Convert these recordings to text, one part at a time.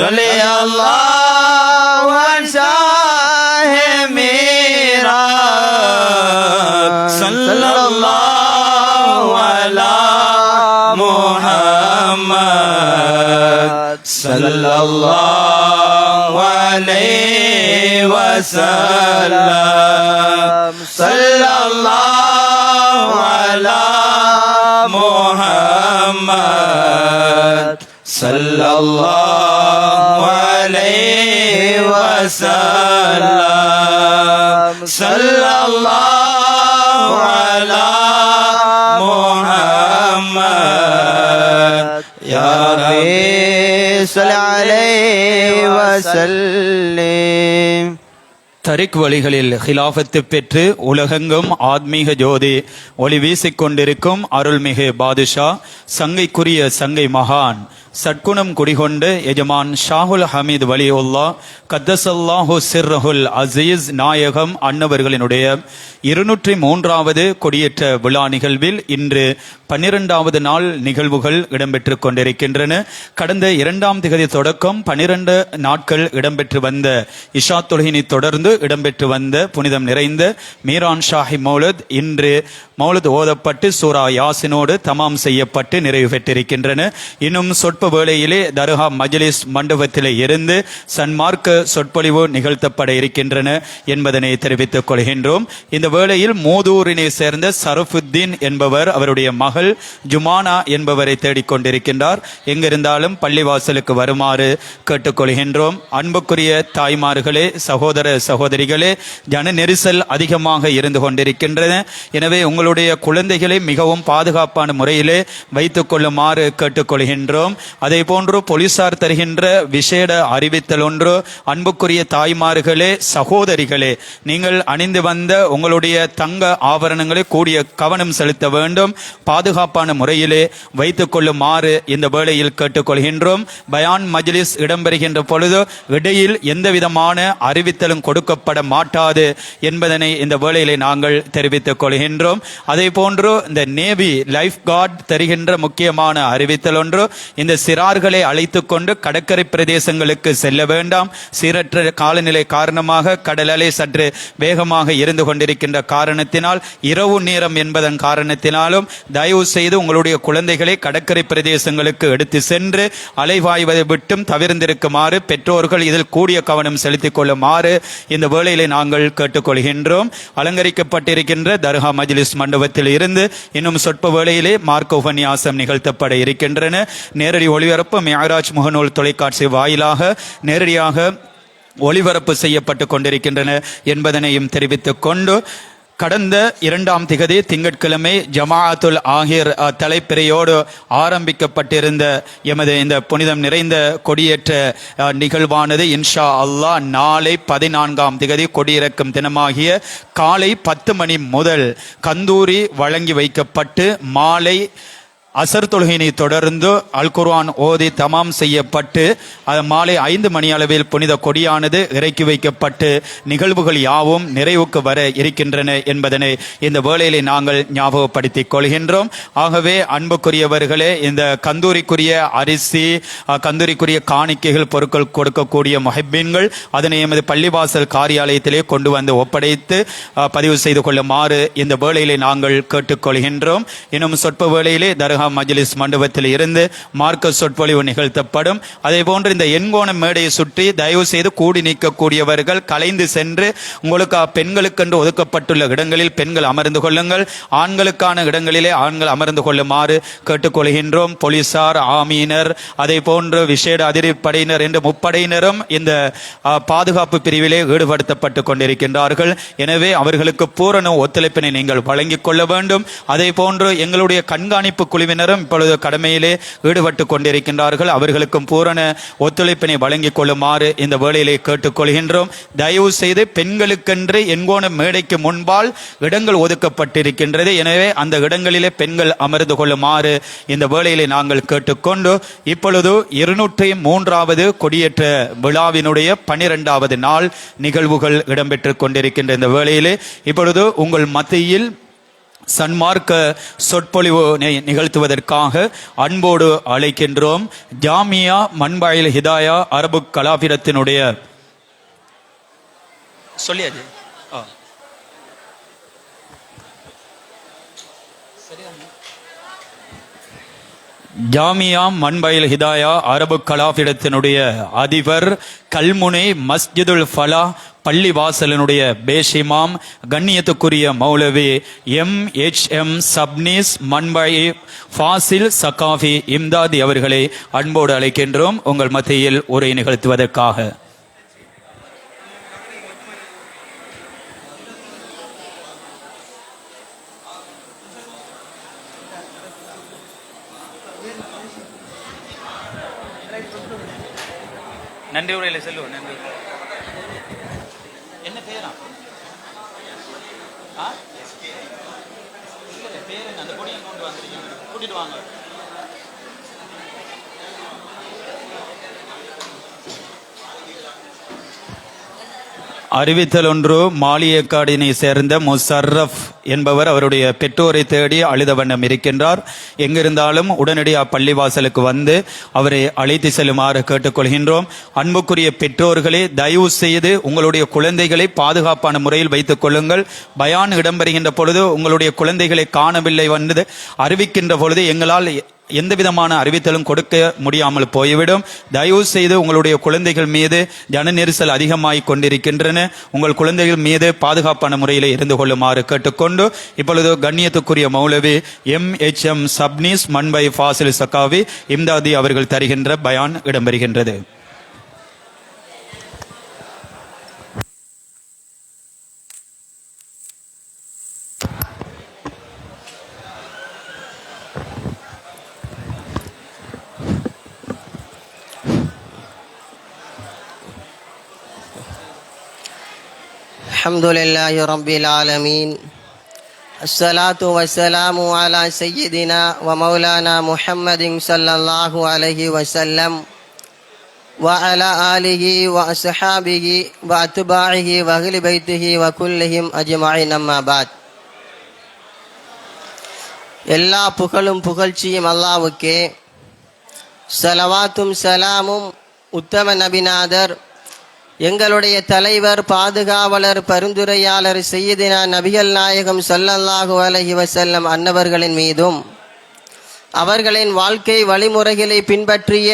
صلی اللہ شاہ میرا صلی اللہ علی محمد صلی اللہ علیہ وسلم صلی اللہ علی محمد صلی اللہ علیہ وسلم صلی اللہ علی محمد یا ربی صلی علیہ وسلم. தரிக் வழிகளில் ஹிலாஃபத்து பெற்று உலகெங்கும் ஆத்மீக ஜோதி ஒளி வீசிக்கொண்டிருக்கும் அருள்மிகு பாதுஷா, சங்கைக்குரிய சங்கை மகான், சட்குணம் குடிகொண்டு எஜமான் ஷாஹுல் ஹமீத் வலியுல்லா கத்தசல்லாஹு சிர்ரஹுல் அசீஸ் நாயகம் அன்னவர்களினுடைய 203வது கொடியேற்ற விழா நிகழ்வில் இன்று 12வது நாள் நிகழ்வுகள் இடம்பெற்று கொண்டிருக்கின்றன. கடந்த 2ஆம் திகதி தொடக்கம் 12 நாட்கள் இடம்பெற்று வந்த இஷா தொழுகையை தொடர்ந்து இடம்பெற்று வந்த புனிதம் நிறைந்த மீரான் ஷாஹி மௌலத் இன்று மௌலத் ஓதப்பட்டு சூரா யாசினோடு தமாம் செய்யப்பட்டு நிறைவு பெற்றிருக்கின்றன. இன்னும் சொற்ப வேளையிலே தர்கா மஜ்லிஸ் மண்டபத்திலே இருந்து சன்மார்க்க சொற்பொழிவு நிகழ்த்தப்பட இருக்கின்றன என்பதனை தெரிவித்துக் கொள்கின்றோம். இந்த வேளையில் மூதூரினை சேர்ந்த சரஃபுத்தீன் என்பவர் அவருடைய மகள் ஜுமானா என்பவரை தேடிக்கொண்டிருக்கின்றார். எங்கிருந்தாலும் பள்ளிவாசலுக்கு வருமாறு கேட்டுக்கொள்கின்றோம். அன்புக்குரிய தாய்மார்களே, சகோதர சகோதரிகளே, ஜன நெரிசல் அதிகமாக இருந்து கொண்டிருக்கின்றன. எனவே உங்களுடைய குழந்தைகளை மிகவும் பாதுகாப்பான முறையிலே வைத்துக் கொள்ளுமாறு கேட்டுக்கொள்கின்றோம். அதே போன்று போலீசார் தருகின்ற விசேட அறிவித்தல் ஒன்று, அன்புக்குரிய தாய்மார்களே, சகோதரிகளே, நீங்கள் அணிந்து வந்த உங்களுடைய தங்க ஆபரணங்களை கூடிய கவனம் செலுத்த வேண்டும், பாதுகாப்பான முறையிலே வைத்துக் கொள்ளுமாறு இந்த வேளையில் கேட்டுக்கொள்கின்றோம். பயான் மஜ்லிஸ் இடம்பெறுகின்ற பொழுது இடையில் எந்த விதமான அறிவித்தலும் கொடுக்கப்பட மாட்டாது என்பதனை இந்த வேளையிலே நாங்கள் தெரிவித்துக் கொள்கின்றோம். அதே போன்று இந்த நேவி லைஃப் கார்டு தருகின்ற முக்கியமான அறிவித்தல் ஒன்று, இந்த சிறார்களை அழைத்துக் கொண்டு கடற்கரை பிரதேசங்களுக்கு செல்ல வேண்டாம். சீரற்ற காலநிலை காரணமாக கடல் அலை சற்று வேகமாக இருந்து கொண்டிருக்கின்ற காரணத்தினால், இரவு நேரம் என்பதன் காரணத்தினாலும் தயவு செய்து உங்களுடைய குழந்தைகளை கடற்கரை பிரதேசங்களுக்கு எடுத்து சென்று அலைவாய்வதை விட்டும் தவிர்ந்திருக்குமாறு பெற்றோர்கள் இதில் கூடிய கவனம் செலுத்திக் கொள்ளுமாறு இந்த வேளையிலே நாங்கள் கேட்டுக்கொள்கின்றோம். அலங்கரிக்கப்பட்டிருக்கின்ற தர்கா மஜ்லிஸ் மண்டபத்தில் இருந்து இன்னும் சொற்ப வேளையிலே மார்க்க உபன்யாசம் நிகழ்த்தப்பட இருக்கின்றன. நேரடி ஒளிபரப்பு மியராஜ் முகநூல் தொலைக்காட்சி வாயிலாக நேரடியாக ஒளிபரப்பு செய்யப்பட்டு கொண்டிருக்கின்றன என்பதனையும் தெரிவித்துக் கொண்டு, கடந்த 2ஆம் திகதி திங்கட்கிழமை ஜமாஅத்துல் ஆஹிர் தலைப்பிறையோடு ஆரம்பிக்கப்பட்டிருந்த எமது இந்த புனிதம் நிறைந்த கொடியேற்ற நிகழ்வானது இன்ஷா அல்லாஹ் நாளை 14ஆம் திகதி கொடியிறக்கும் தினமாகிய காலை 10 மணி முதல் கந்தூரி வழங்கி வைக்கப்பட்டு மாலை அசர் தொழுகையினை தொடர்ந்து அல் குர்ஆன் ஓதி தமாம் செய்யப்பட்டு மாலை 5 மணி அளவில் புனித கொடியானது இறக்கி வைக்கப்பட்டு நிகழ்வுகள் யாவும் நிறைவுக்கு வர இருக்கின்றன என்பதனை இந்த வேளையிலே நாங்கள் ஞாபகப்படுத்திக் கொள்கின்றோம். ஆகவே அன்புக்குரியவர்களே, இந்த கந்தூரிக்குரிய அரிசி, கந்தூரிக்குரிய காணிக்கைகள் பொருட்கள் கொடுக்கக்கூடிய முஹிப்பீன்கள் அதனை எமது பள்ளிவாசல் காரியாலயத்திலே கொண்டு வந்து ஒப்படைத்து பதிவு செய்து கொள்ளுமாறு இந்த வேளையிலே நாங்கள் கேட்டுக்கொள்கின்றோம். இன்னும் சொற்ப வேளையிலே தர்கா மஜ்லிஸ் மண்டபத்தில் இருந்து மார்க்க சொற்பொழிவு நிகழ்த்தப்படும். அதே போன்று இந்த எண்கோண மேடையை சுற்றி தயவு செய்து கூடி நீக்கக்கூடியவர்கள் கலைந்து சென்று உங்களுக்கு பெண்களுக்கென்று ஒதுக்கப்பட்டுள்ள இடங்களில் பெண்கள் அமர்ந்து கொள்ளுங்கள், ஆண்களுக்கான இடங்களிலே ஆண்கள் அமர்ந்து கொள்ளுமாறு கேட்டுக்கொள்கின்றோம். போலீசார், ஆமீனர், அதே போன்று விசேட அதிரடிப்படையினர் என்று முப்படையினரும் இந்த பாதுகாப்பு பிரிவிலே ஈடுபடுத்தப்பட்டு கொண்டிருக்கின்றார்கள். எனவே அவர்களுக்கு பூரண ஒத்துழைப்பினை நீங்கள் வழங்கிக் கொள்ள வேண்டும். அதே போன்று எங்களுடைய கண்காணிப்பு குழுவினரும் இப்பொழுது கடமையிலே ஈடுபட்டு கொண்டிருக்கின்றார்கள். அவர்களுக்கும் பூரண ஒத்துழைப்பினை வழங்கிக் கொள்ளுமாறு இந்த வேளையிலே கேட்டுக்கொள்கின்றோம். தயவு செய்து பெண்களுக்கென்று எண்கோண மேடைக்கு முன்பால் இடங்கள் ஒதுக்கப்பட்டிருக்கின்றது. எனவே அந்த இடங்களிலே பெண்கள் அமர்ந்து கொள்ளுமாறு இந்த வேளையிலே நாங்கள் கேட்டுக்கொண்டு, இப்பொழுது 203வது கொடியேற்ற விழாவினுடைய 12வது நாள் நிகழ்வுகள் இடம்பெற்றுக் கொண்டிருக்கின்ற இந்த வேளையிலே இப்பொழுது உங்கள் மத்தியில் சன்மார்க்க சொற்பொழிவு நிகழ்த்துவதற்காக அன்போடு அழைக்கின்றோம். ஜாமியா மன்பாயில் ஹிதாயா அரபு கலாபிரத்தினுடைய சொல்லியாச்சு ஜாமியா மன்பாயில் ஹிதாயா அரபு கலாபிரத்தினுடைய அதிபர் கல்முனை மஸ்ஜிதுல் ஃபலா பள்ளி வாசலனுடைய பேஷிமாம் கண்ணியத்துக்குரிய மௌலவி MHM சப்னீஸ் மன்பாய் ஃபாசில் சகாஃபி இம்தாதி அவர்களை அன்போடு அழைக்கின்றோம் உங்கள் மத்தியில் உரை நிகழ்த்துவதற்காக. நன்றி உரையில் செல்லுவோம். நன்றி. என்ன பேரா பேரு அந்த கொடியை கொண்டு வந்துருக்கீங்க, கூட்டிட்டு வாங்க. அறிவித்தல் ஒன்று. மாலியக்காடினை சேர்ந்த முசர்ரப் என்பவர் அவருடைய பெற்றோரை தேடி அழுத வண்ணம் இருக்கின்றார். எங்கிருந்தாலும் உடனடியாக பள்ளிவாசலுக்கு வந்து அவரை அழைத்து செல்லுமாறு கேட்டுக்கொள்கின்றோம். அன்புக்குரிய பெற்றோர்களே, தயவு செய்து உங்களுடைய குழந்தைகளை பாதுகாப்பான முறையில் வைத்துக் கொள்ளுங்கள். பயான் இடம்பெறுகின்ற பொழுது உங்களுடைய குழந்தைகளை காணவில்லை வந்து அறிவிக்கின்ற பொழுது எங்களால் எந்த விதமான அறிவித்தலும் கொடுக்க முடியாமல் போய்விடும். தயவு செய்து உங்களுடைய குழந்தைகள் மீது ஜன நெரிசல் அதிகமாகிக் கொண்டிருக்கின்றன. உங்கள் குழந்தைகள் மீது பாதுகாப்பான முறையில் இருந்து கொள்ளுமாறு கேட்டுக்கொண்டு இப்பொழுது கண்ணியத்துக்குரிய மௌலவி MHM சப்னீஸ் மன்பாய் ஃபாசில் சகாவி இம்தாதி அவர்கள் தருகின்ற பயான் இடம்பெறுகின்றது. الحمد لله رب العالمين الصلاة والسلام على سيدنا ومولانا محمد صلى الله عليه وسلم وعلى آله وأصحابه وأتباعه وأهل بيته وكلهم أجمعين أما بعد. எல்லா புகழும் புகழ்ச்சியும் அல்லாஹ்வுக்கே, ஸலவாத்தும் ஸலாமும் உத்தம நபிநாதர் எங்களுடைய தலைவர் பாதுகாவலர் பரிந்துரையாளர் சையதினா நபிகள் நாயகம் ஸல்லல்லாஹு அலைஹி வஸல்லம் அன்னவர்களின் மீதும் அவர்களின் வாழ்க்கை வழிமுறைகளை பின்பற்றிய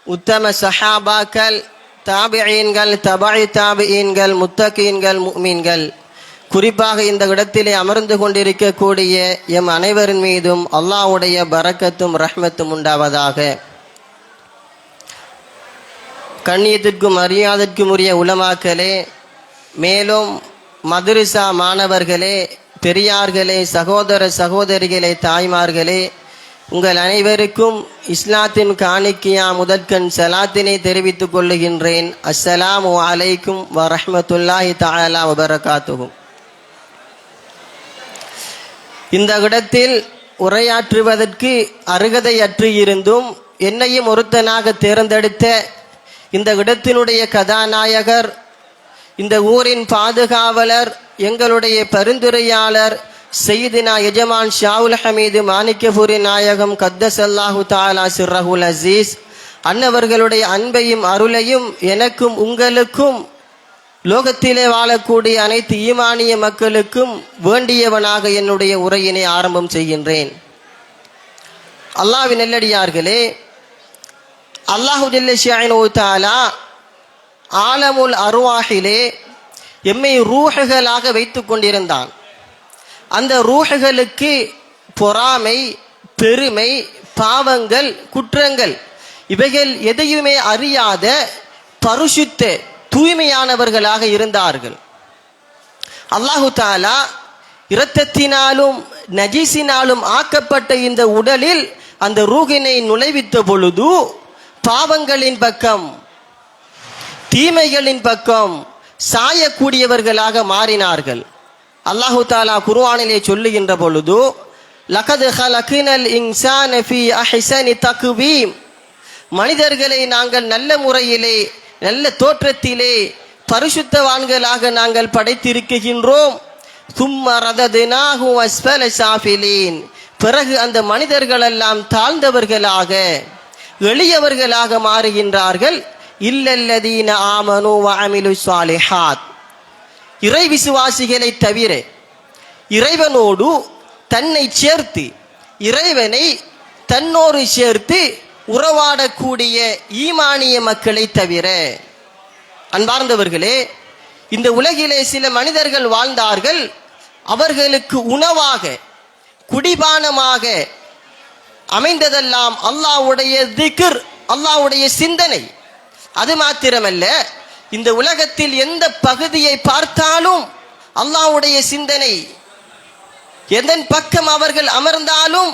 உத்தம சஹாபாக்கள், தாபிஈன்கள், தபஇ தாபிஈன்கள், முத்தகீன்கள், முஃமின்கள், குறிப்பாக இந்த இடத்திலே அமர்ந்து கொண்டிருக்கக்கூடிய எம் அனைவரின் மீதும் அல்லாஹ்வுடைய பரக்கத்தும் ரஹ்மத்தும் உண்டாவதாக. கண்ணியத்திற்கும் மரியாதைக்கும் உரிய உலமாக்களே, மேலும் மதரசா மாணவர்களே, பெரியார்களே, சகோதர சகோதரிகளே, தாய்மார்களே, உங்கள் அனைவருக்கும் இஸ்லாத்தின் காணிக்கையா முதற்கண் சலாத்தினை தெரிவித்துக் கொள்ளுகின்றேன். அஸ்ஸலாமு அலைக்கும் வரஹ்மத்துல்லாஹி தஆலா வபரகாத்துஹு. இந்த இடத்தில் உரையாற்றுவதற்கு அருகதையற்று இருந்தும் என்னையும் ஒருத்தனாக தேர்ந்தெடுத்த இந்த இடத்தினுடைய கதாநாயகர், இந்த ஊரின் பாதுகாவலர், எங்களுடைய பரிந்துரையாளர் சையதினா எஜமான் ஷாவுல் ஹமீது மாணிக்கபுரி நாயகம் கத்தஸல்லாஹு தஆலா சிர்ரஹுல் அசீஸ் அன்னவர்களுடைய அன்பையும் அருளையும் எனக்கும் உங்களுக்கும் லோகத்திலே வாழக்கூடிய அனைத்து ஈமானிய மக்களுக்கும் வேண்டியவனாக என்னுடைய உரையினை ஆரம்பம் செய்கின்றேன். அல்லாஹ்வின் நல்லடியார்களே, அல்லாஹு ஜல்ல ஷஅனுஹு தஆலா ஆலமுல் அர்வாஹிலே எம்மை ரூஹுகளாக வைத்துக் கொண்டிருந்தான். அந்த ரூஹுகளுக்கு பொறாமை, பெருமை, பாவங்கள், குற்றங்கள் இவைகள் எதையுமே அறியாத பரிசுத்த தூய்மையானவர்களாக இருந்தார்கள். அல்லாஹு தஆலா இரத்தத்தினாலும் நஜீஸினாலும் ஆக்கப்பட்ட இந்த உடலில் அந்த ரூஹினை நுழைவித்த பொழுது பாவங்களின் பக்கம், தீமைகளின் பக்கம் சாயக்கூடியவர்களாக மாறினார்கள். அல்லாஹு தஆலா குர்ஆனிலே சொல்லுகின்ற பொழுது, லகத் ஹலக்னல் இன்சான ஃபீ அஹ்ஸனி தக்வீம், மனிதர்களை நாங்கள் நல்ல முறையிலே, நல்ல தோற்றத்திலே பரிசுத்தவான்களாக நாங்கள் படைத்திருக்கின்றோம். ثم رددناه أسفل سافلين. பிறகு அந்த மனிதர்கள் எல்லாம் தாழ்ந்தவர்களாக எளியவர்களாக மாறுகின்றார்கள். இல்லல்லதீன ஆமனு வஅமிலு ஸாலிஹாத், இறை விசுவாசிகளை தவிர, இறைவனோடு தன்னை சேர்த்து, இறைவனை தன்னோடு சேர்த்து உறவாடக்கூடிய ஈமானிய மக்களை தவிர. அன்பார்ந்தவர்களே, இந்த உலகிலே சில மனிதர்கள் வாழ்ந்தார்கள். அவர்களுக்கு உணவாக குடிபானமாக அமைந்ததெல்லாம் அல்லாஹ்வுடைய திக்ர், அல்லாஹ்வுடைய சிந்தனை. அது மாத்திரமல்ல, இந்த உலகத்தில் எந்த பகுதியை பார்த்தாலும் அல்லாஹ்வுடைய சிந்தனை. எதன் பக்கம் அவர்கள் அமர்ந்தாலும்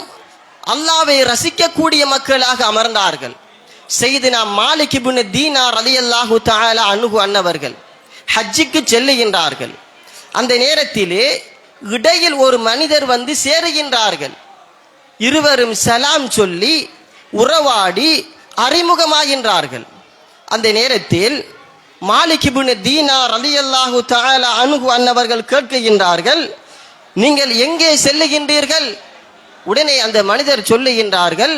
அல்லாஹ்வை ரசிக்கக்கூடிய மக்களாக அமர்ந்தார்கள். சையதுனா மாலிக் இப்னு தீனார் ரலியல்லாஹு தஆலா அன்ஹு அன்னவர்கள் ஹஜ்ஜுக்கு செல்லுகின்றார்கள். அந்த நேரத்திலே இடையில் ஒரு மனிதர் வந்து சேருகின்றார்கள். இருவரும் சலாம் சொல்லி உறவாடி அறிமுகமாகின்றார்கள். அந்த நேரத்தில் மாலிக் இப்னு தீனார் ரலியல்லாஹு தஆலா அன்ஹு அன்னவர்கள் கேட்கின்றார்கள், நீங்கள் எங்கே செல்லுகின்றீர்கள்? உடனே அந்த மனிதர் சொல்லுகின்றார்கள்,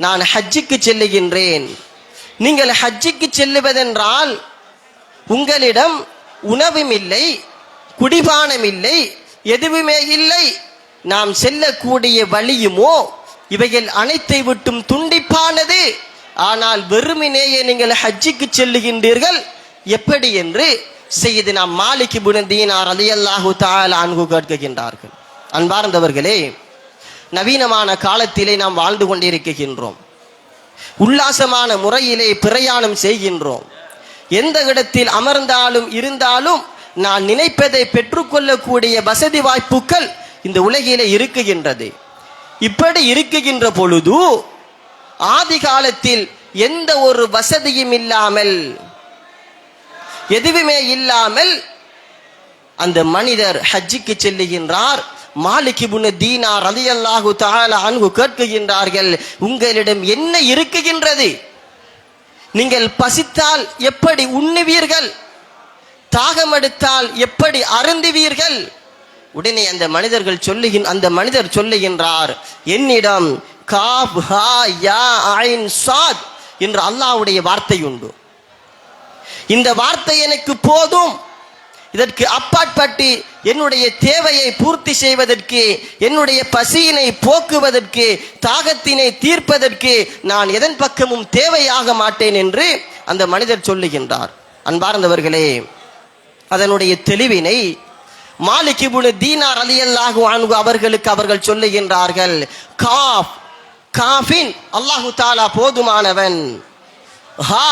நான் ஹஜ்ஜுக்கு செல்லுகின்றேன். நீங்கள் ஹஜ்ஜுக்கு செல்லுவதென்றால் உங்களிடம் உணவும் இல்லை, குடிபானம் இல்லை, எதுவுமே இல்லை. நாம் செல்லக்கூடிய வழியுமோ இவைகள் அனைத்தை விட்டும் துண்டிப்பானது. ஆனால் வெறுமினேயே நீங்கள் ஹஜ்ஜுக்கு செல்லுகின்றீர்கள், எப்படி என்று சையதுனா மாலிக் இப்னு தீனார் ரலியல்லாஹு தஆலா அன்ஹு கேட்கின்றார்கள். அன்பார்ந்தவர்களே, நவீனமான காலத்திலே நாம் வாழ்ந்து கொண்டிருக்கின்றோம். உல்லாசமான முறையிலே பிரயாணம் செய்கின்றோம். எந்த இடத்தில் அமர்ந்தாலும் இருந்தாலும் நான் நினைப்பதை பெற்றுக்கொள்ளக்கூடிய வசதி வாய்ப்புகள் இந்த உலகிலே இருக்குகின்றது. இப்படி இருக்குகின்ற பொழுது ஆதி காலத்தில் எந்த ஒரு வசதியும் இல்லாமல், எதுவுமே இல்லாமல் அந்த மனிதர் ஹஜ்ஜுக்கு செல்லுகின்றார். மாலிக் இப்னு தீனார் ரலியல்லாஹு தஆலா அன்ஹு கேட்கின்றார்கள், உங்களிடம் என்ன இருக்குகின்றது? நீங்கள் பசித்தால் எப்படி உண்ணுவீர்கள்? தாகம் எடுத்தால் எப்படி அருந்துவீர்கள்? உடனே அந்த மனிதர் சொல்லுகின்றார், என்னிடம் காப் ஹா யா ஐன் சாத் என்ற அல்லாஹ்வுடைய வார்த்தை உண்டு. இந்த வார்த்தை எனக்கு போதும். இதற்கு அப்பாற்பட்டு என்னுடைய தேவையை பூர்த்தி செய்வதற்கு, என்னுடைய பசியினை போக்குவதற்கு, தாகத்தினை தீர்ப்பதற்கு நான் எதன் பக்கமும் தேவையாக மாட்டேன் என்று அந்த மனிதர் சொல்லுகின்றார். அன்பார்ந்தவர்களே, அதனுடைய தெளிவினை மாலிக் இப்னு தீனார் ரலியல்லாஹு அன்ஹு அவர்களுக்கு அவர்கள் சொல்லுகின்றார்கள், காஃப், காஃபின் அல்லாஹு தஆலா போதுமானவன், ஹா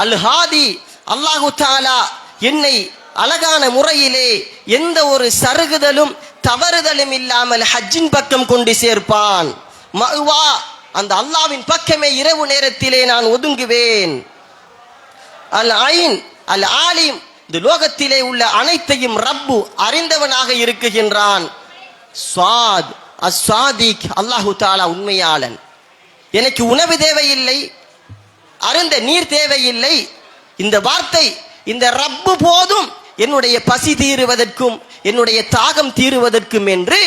அல் ஹாதி அல்லாஹு தஆலா என்னை அழகான முறையிலே எந்த ஒரு சருகுதலும் தவறுதலும் இல்லாமல் ஹஜ்ஜின் பக்கம் கொண்டு சேர்ப்பான், மஅவா அந்த அல்லாஹ்வின் பக்கமே இரவு நேரத்திலே நான் ஒதுங்குவேன், அல் ஐன் அல் ஆலிம் இந்த லோகத்திலே உள்ள அனைத்தையும் ரப்பு அறிந்தவனாக இருக்குகின்றான், ஸ்வாத் அஸ்ஸாதிக் அல்லாஹு தஆலா உண்மையாளன். எனக்கு உணவு தேவையில்லை, அருந்த நீர் தேவையில்லை, இந்த வார்த்தை இந்த ரப்பு போதும் என்னுடைய பசி தீருவதற்கும் என்னுடைய தாகம் தீருவதற்கும் என்று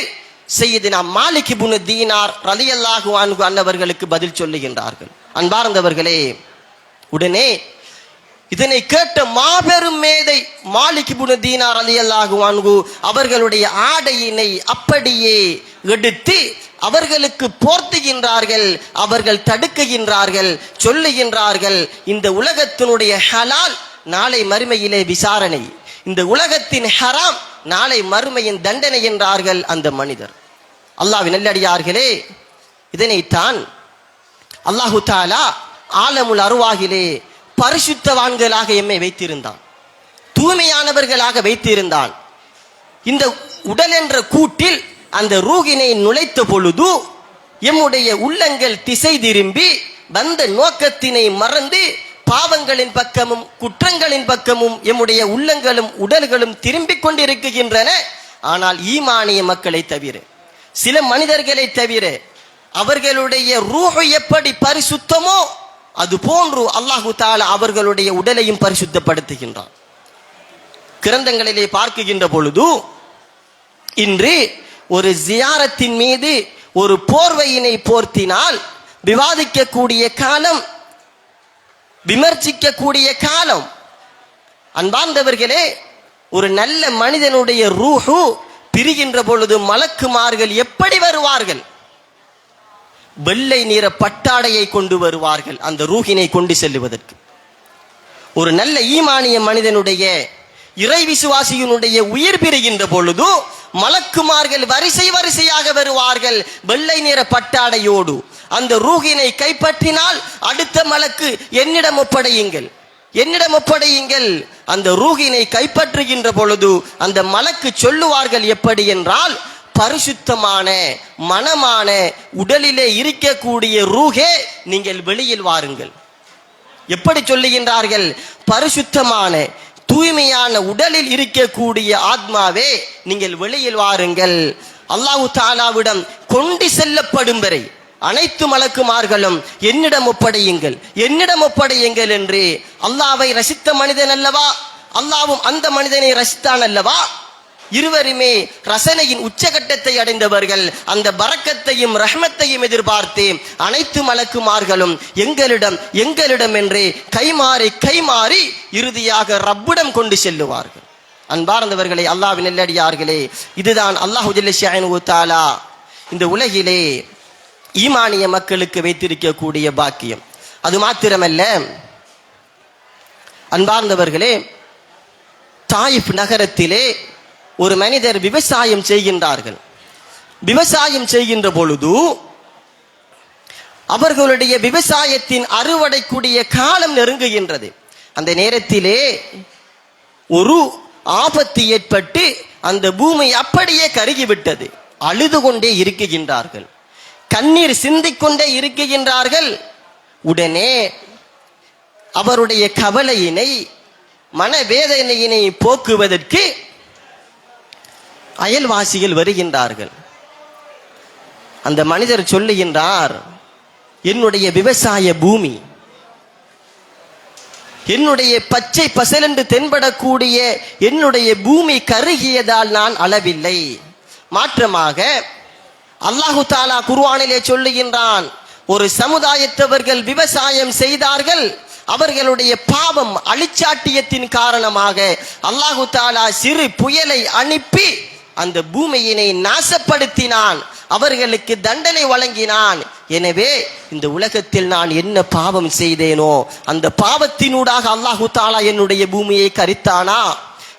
சையதுனா மாலிக் இப்னு தீனார் ரலியல்லாஹு அன்ஹு அன்னவர்களுக்கு பதில் சொல்லுகின்றார்கள். அன்பார்ந்தவர்களே, உடனே இதனை கேட்ட மாபெரும் மேதை மாலிக் இப்னு தீனார் ரலியல்லாஹு அன்ஹு அவர்களுடைய ஆடையினை அப்படியே எடுத்து அவர்களுக்கு போர்த்துகின்றார்கள். அவர்கள் தடுக்குகின்றார்கள், சொல்லுகின்றார்கள், இந்த உலகத்தினுடைய ஹலால் நாளை மறுமையிலே விசாரணை, இந்த உலகத்தின் ஹராம் நாளை மறுமையின் தண்டனை என்றார்கள் அந்த மனிதர். அல்லாஹ்வின் நல்லடியார்களே, இதனைத்தான் அல்லாஹு தஆலா ஆலமுல் அர்வாஹிலே பரிசுத்தவான்களாக எம்மை வைத்திருந்தான், தூய்மையானவர்களாக வைத்திருந்தான். இந்த உடல் என்ற கூட்டில் அந்த ரூகினை நுழைத்த பொழுது எம்முடைய உள்ளங்கள் திசை திரும்பி வந்த நோக்கத்தினை மறந்து பாவங்களின் பக்கமும் குற்றங்களின் பக்கமும் எம்முடைய உள்ளங்களும் உடல்களும் திரும்பிக் கொண்டிருக்கின்றன. ஆனால் ஈமானிய மக்களை தவிர, சில மனிதர்களை தவிர அவர்களுடைய ரூஹ் எப்படி பரிசுத்தமோ அது போன்று அல்லாஹு தஆலா அவர்களுடைய உடலையும் பரிசுத்தப்படுத்துகின்றான். கிரந்தங்களிலே பார்க்குகின்ற பொழுது இன்று ஒரு ஜியாரத்தின் மீது ஒரு போர்வையினை போர்த்தினால் விவாதிக்கக்கூடிய காலம், விமர்சிக்கக்கூடிய காலம். அன்பார்ந்தவர்களே, ஒரு நல்ல மனிதனுடைய ரூஹு பிரிகின்ற பொழுது மலக்குமார்கள் எப்படி வருவார்கள்? வெள்ளை நிற பட்டாடையை கொண்டு வருவார்கள் அந்த ரூஹினை கொண்டு செல்லுவதற்கு. ஒரு நல்ல ஈமானிய மனிதனுடைய, இறை விசுவாசியினுடைய உயிர் பிரிகின்ற பொழுது மலக்குமார்கள் வரிசை வரிசையாக வருவார்கள் வெள்ளை நிற பட்டாடையோடு. அந்த ரூஹினை கைப்பற்றினால் அடுத்த மலக்கு என்னிடம் ஒப்படையுங்கள், என்னிடம் ஒப்படையுங்கள். அந்த ரூஹினை கைப்பற்றுகின்ற பொழுது அந்த மலக்கு சொல்லுவார்கள் எப்படி என்றால், பரிசுத்தமான மனமான உடலிலே இருக்கக்கூடிய ரூஹே நீங்கள் வெளியில் வாருங்கள். எப்படி சொல்லுகின்றார்கள்? பரிசுத்தமான தூய்மையான உடலில் இருக்கக்கூடிய ஆத்மாவே நீங்கள் வெளியில் வாருங்கள். அல்லாஹு தஆலாவிடம் கொண்டு செல்லப்படும் வரை அனைத்து மலக்குமார்களும் என்னிடம் ஒப்படையுங்கள், என்னிடம் ஒப்படையுங்கள் என்று. அல்லாஹ்வை ரசித்த மனிதன் அல்லவா, அல்லாஹ்வும் அந்த மனிதனை ரசித்தான் அல்லவா? இருவருமே ரசனையின் உச்சகட்டத்தை அடைந்தவர்கள். அந்த பரக்கத்தையும் ரஹ்மத்தையும் எதிர்பார்த்து அனைத்து மலக்குமார்களும் எங்களிடம் எங்களிடம் என்று கைமாறி இறுதியாக ரப்பிடம் கொண்டு செல்லுவார்கள். அன்பார்ந்தவர்களே, அல்லாஹ்வின் நல்லடியார்களே, இதுதான் அல்லாஹு ஜல்ல ஷஅனுஹு தஆலா இந்த உலகிலே ஈமானிய மக்களுக்கு வைத்திருக்கக்கூடிய பாக்கியம். அது மாத்திரமல்ல அன்பார்ந்தவர்களே, தாயிஃப் நகரத்திலே ஒரு மனிதர் விவசாயம் செய்கின்றார்கள். விவசாயம் செய்கின்ற பொழுது அவர்களுடைய விவசாயத்தின் அறுவடைக்குரிய காலம் நெருங்குகின்றது. அந்த நேரத்திலே ஒரு ஆபத்து ஏற்பட்டு அந்த பூமி அப்படியே கருகிவிட்டது. அழுது கொண்டே இருக்குகின்றார்கள், கண்ணீர் சிந்திக்கொண்டே இருக்குகின்றார்கள். உடனே அவருடைய கவலையினை, மனவேதனையினை போக்குவதற்கு அயல்வாசிகள் வருகின்றார்கள். அந்த மனிதர் சொல்லுகின்றார், என்னுடைய விவசாய பூமி, என்னுடைய பச்சை பசலென்று தென்படக்கூடிய என்னுடைய பூமி கருகியதால் நான் அளவில்லை. மாற்றமாக அல்லாஹு தஆலா குர்ஆனிலே சொல்லுகின்றான், ஒரு சமுதாயத்தவர்கள் விவசாயம் செய்தார்கள், அவர்களுடைய பாவம் அழிச்சாட்டியத்தின் காரணமாக அல்லாஹு தஆலா சிறு புயலை அனுப்பி அந்த பூமியினை நாசப்படுத்தினான், அவர்களுக்கு தண்டனை வழங்கினான். எனவே இந்த உலகத்தில் நான் என்ன பாவம் செய்தேனோ அந்த பாவத்தினூடாக அல்லாஹு தஆலா என்னுடைய பூமியை கரித்தானா,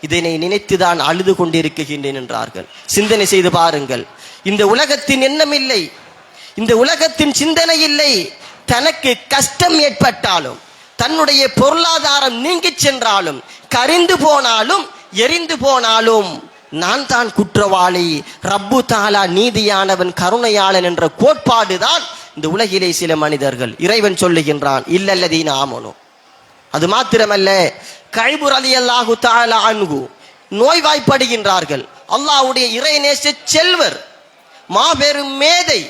இதனை நினைத்துதான் அழுது கொண்டிருக்கின்றேன் என்றார்கள். சிந்தனை செய்து பாருங்கள், இந்த உலகத்தின் எண்ணம் இல்லை, இந்த உலகத்தின் சிந்தனை இல்லை. தனக்கு கஷ்டம் ஏற்பட்டாலும், தன்னுடைய பொருளாதாரம் நீங்கிச் சென்றாலும், கரிந்து போனாலும், எரிந்து போனாலும் நான் தான் குற்றவாளி, ரப்பு தஆலா நீதியானவன், கருணையாளன் என்ற கோட்பாடு தான் இந்த உலகிலே சில மனிதர்கள். இறைவன் சொல்லுகின்றான், இல்லல்லதீன ஆமனு. அது மாத்திரமல்ல, கஅப் ரலியல்லாஹு தஆலா அன்ஹு நோய்வாய்ப்படுகின்றார்கள். அல்லாஹ்வுடைய இறைநேச செல்வர், மாபெரும் மேதை.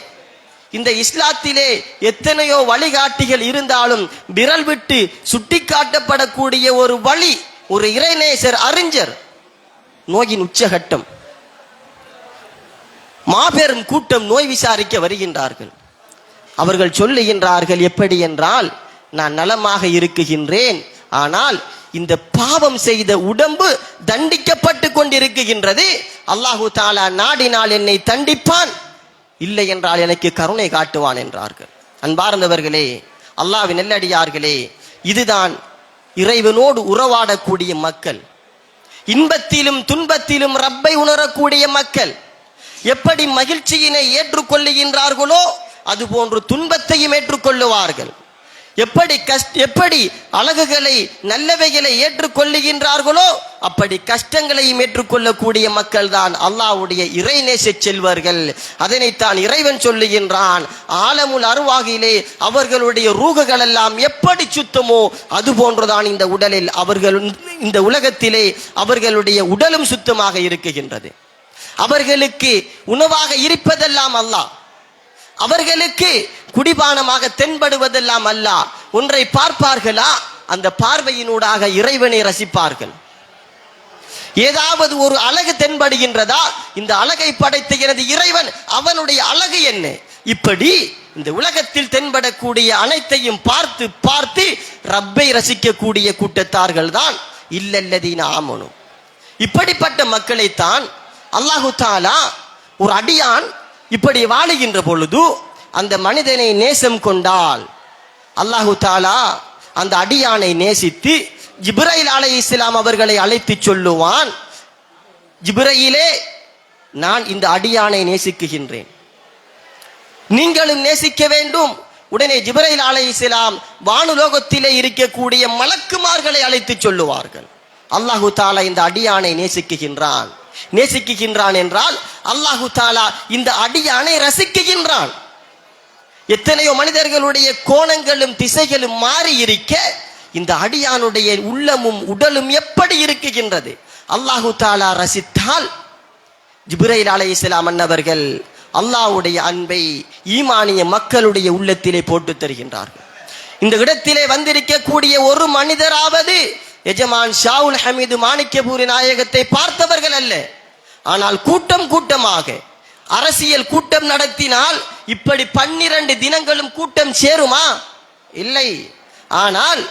இந்த இஸ்லாத்திலே எத்தனையோ வழிகாட்டிகள் இருந்தாலும் விரல் விட்டு சுட்டிக்காட்டப்படக்கூடிய ஒரு வழி, ஒரு இறைநேசர், அறிஞர். நோயின் உச்சகட்டம், மாபெரும் கூட்டம் நோய் விசாரிக்க வருகின்றார்கள். அவர்கள் சொல்லுகின்றார்கள், எப்படி என்றால், நான் நலமாக இருக்குகின்றேன், ஆனால் இந்த பாவம் செய்த உடம்பு தண்டிக்கப்பட்டு கொண்டிருக்கின்றது. அல்லாஹு தஆலா நாடினால் என்னை தண்டிப்பான், இல்லை என்றால் எனக்கு கருணை காட்டுவான் என்றார்கள். அன்பார்ந்தவர்களே, அல்லாஹ்வின் நல்லடியார்களே, இதுதான் இறைவனோடு உறவாடக்கூடிய மக்கள், இன்பத்திலும் துன்பத்திலும் ரப்பை உணரக்கூடிய மக்கள். எப்படி மகிழ்ச்சியினை ஏற்றுக்கொள்ளுகின்றார்களோ அதுபோன்று துன்பத்தையும் ஏற்றுக்கொள்ளுவார்கள். எப்படி அழகுகளை, நல்லவைகளை ஏற்றுக்கொள்ளுகின்றார்களோ அப்படி கஷ்டங்களையும் ஏற்றுக்கொள்ளக்கூடிய மக்கள் தான் அல்லாஹ்வுடைய இறைநேச செல்வர்கள். அதனைத்தான் இறைவன் சொல்லுகின்றான், ஆலமுல் அர்வாகிலே அவர்களுடைய ரூகுகள் எல்லாம் எப்படி சுத்தமோ அது போன்றுதான் இந்த உடலில் இந்த உலகத்திலே அவர்களுடைய உடலும் சுத்தமாக இருக்குகின்றது. அவர்களுக்கு உணவாக இருப்பதெல்லாம் அல்லாஹ், அவர்களுக்கு குடிபானமாக தென்படுவதெல்லாம் அல்லாஹ். ஒன்றை பார்ப்பார்களா, அந்த பார்வையினூடாக இறைவனை ரசிப்பார்கள். ஏதாவது ஒரு அழகு தென்படுகின்றதா? இந்த அழகை படைத்த எனது இறைவன் அவனுடைய அழகு என்ன? இப்படி இந்த உலகத்தில் தென்படக்கூடிய அனைத்தையும் பார்த்து பார்த்து ரப்பை ரசிக்கக்கூடிய கூட்டத்தார்கள் தான் இல்லல்லதீன ஆமனு. இப்படிப்பட்ட மக்களைத்தான் அல்லாஹு தாலா ஒரு அடியான் இப்படி வாழுகின்ற பொழுது அந்த மனிதனை நேசம் கொண்டால் அல்லாஹு தாலா அந்த அடியானை நேசித்து ஜிப்ரைல் அலைஹிஸ்ஸலாம் அவர்களை அழைத்து சொல்லுவான், ஜிப்ரையிலே, நான் இந்த அடியானை நேசிக்குகின்றேன், நீங்களும் நேசிக்க வேண்டும். உடனே ஜிப்ரைல் அலைஹிஸ்ஸலாம் வானுலோகத்திலே இருக்கக்கூடிய மலக்குமார்களை அழைத்து சொல்லுவார்கள், அல்லாஹு தாலா இந்த அடியானை நேசிக்குகின்றான். நேசிக்குகின்றான் என்றால் அல்லாஹு தாலா இந்த அடியானை ரசிக்குகின்றான். எத்தனையோ மனிதர்களுடைய கோணங்களும் திசைகளும் மாறி இருக்க இந்த அடியானுடைய உள்ளமும் உடலும் எப்படி இருக்குகின்றது? அல்லாஹு தாலா ரசித்தால் ஜிப்ரைல் அலைஹிஸ்ஸலாம் அன்னவர்கள் அல்லாஹ்வுடைய அன்பை ஈமானிய மக்களுடைய உள்ளத்திலே போட்டு தருகின்றார்கள். இந்த இடத்திலே வந்திருக்கக்கூடிய ஒரு மனிதராவது எஜமான் ஷாவுல் ஹமீது மாணிக்கபூரி நாயகத்தை பார்த்தவர்கள் அல்ல. ஆனால் கூட்டம் கூட்டமாக அரசியல் கூட்டம் நடத்தினால் இப்படி 12 தினங்களும் கூட்டம் சேருமா? இல்லை. ஆனால்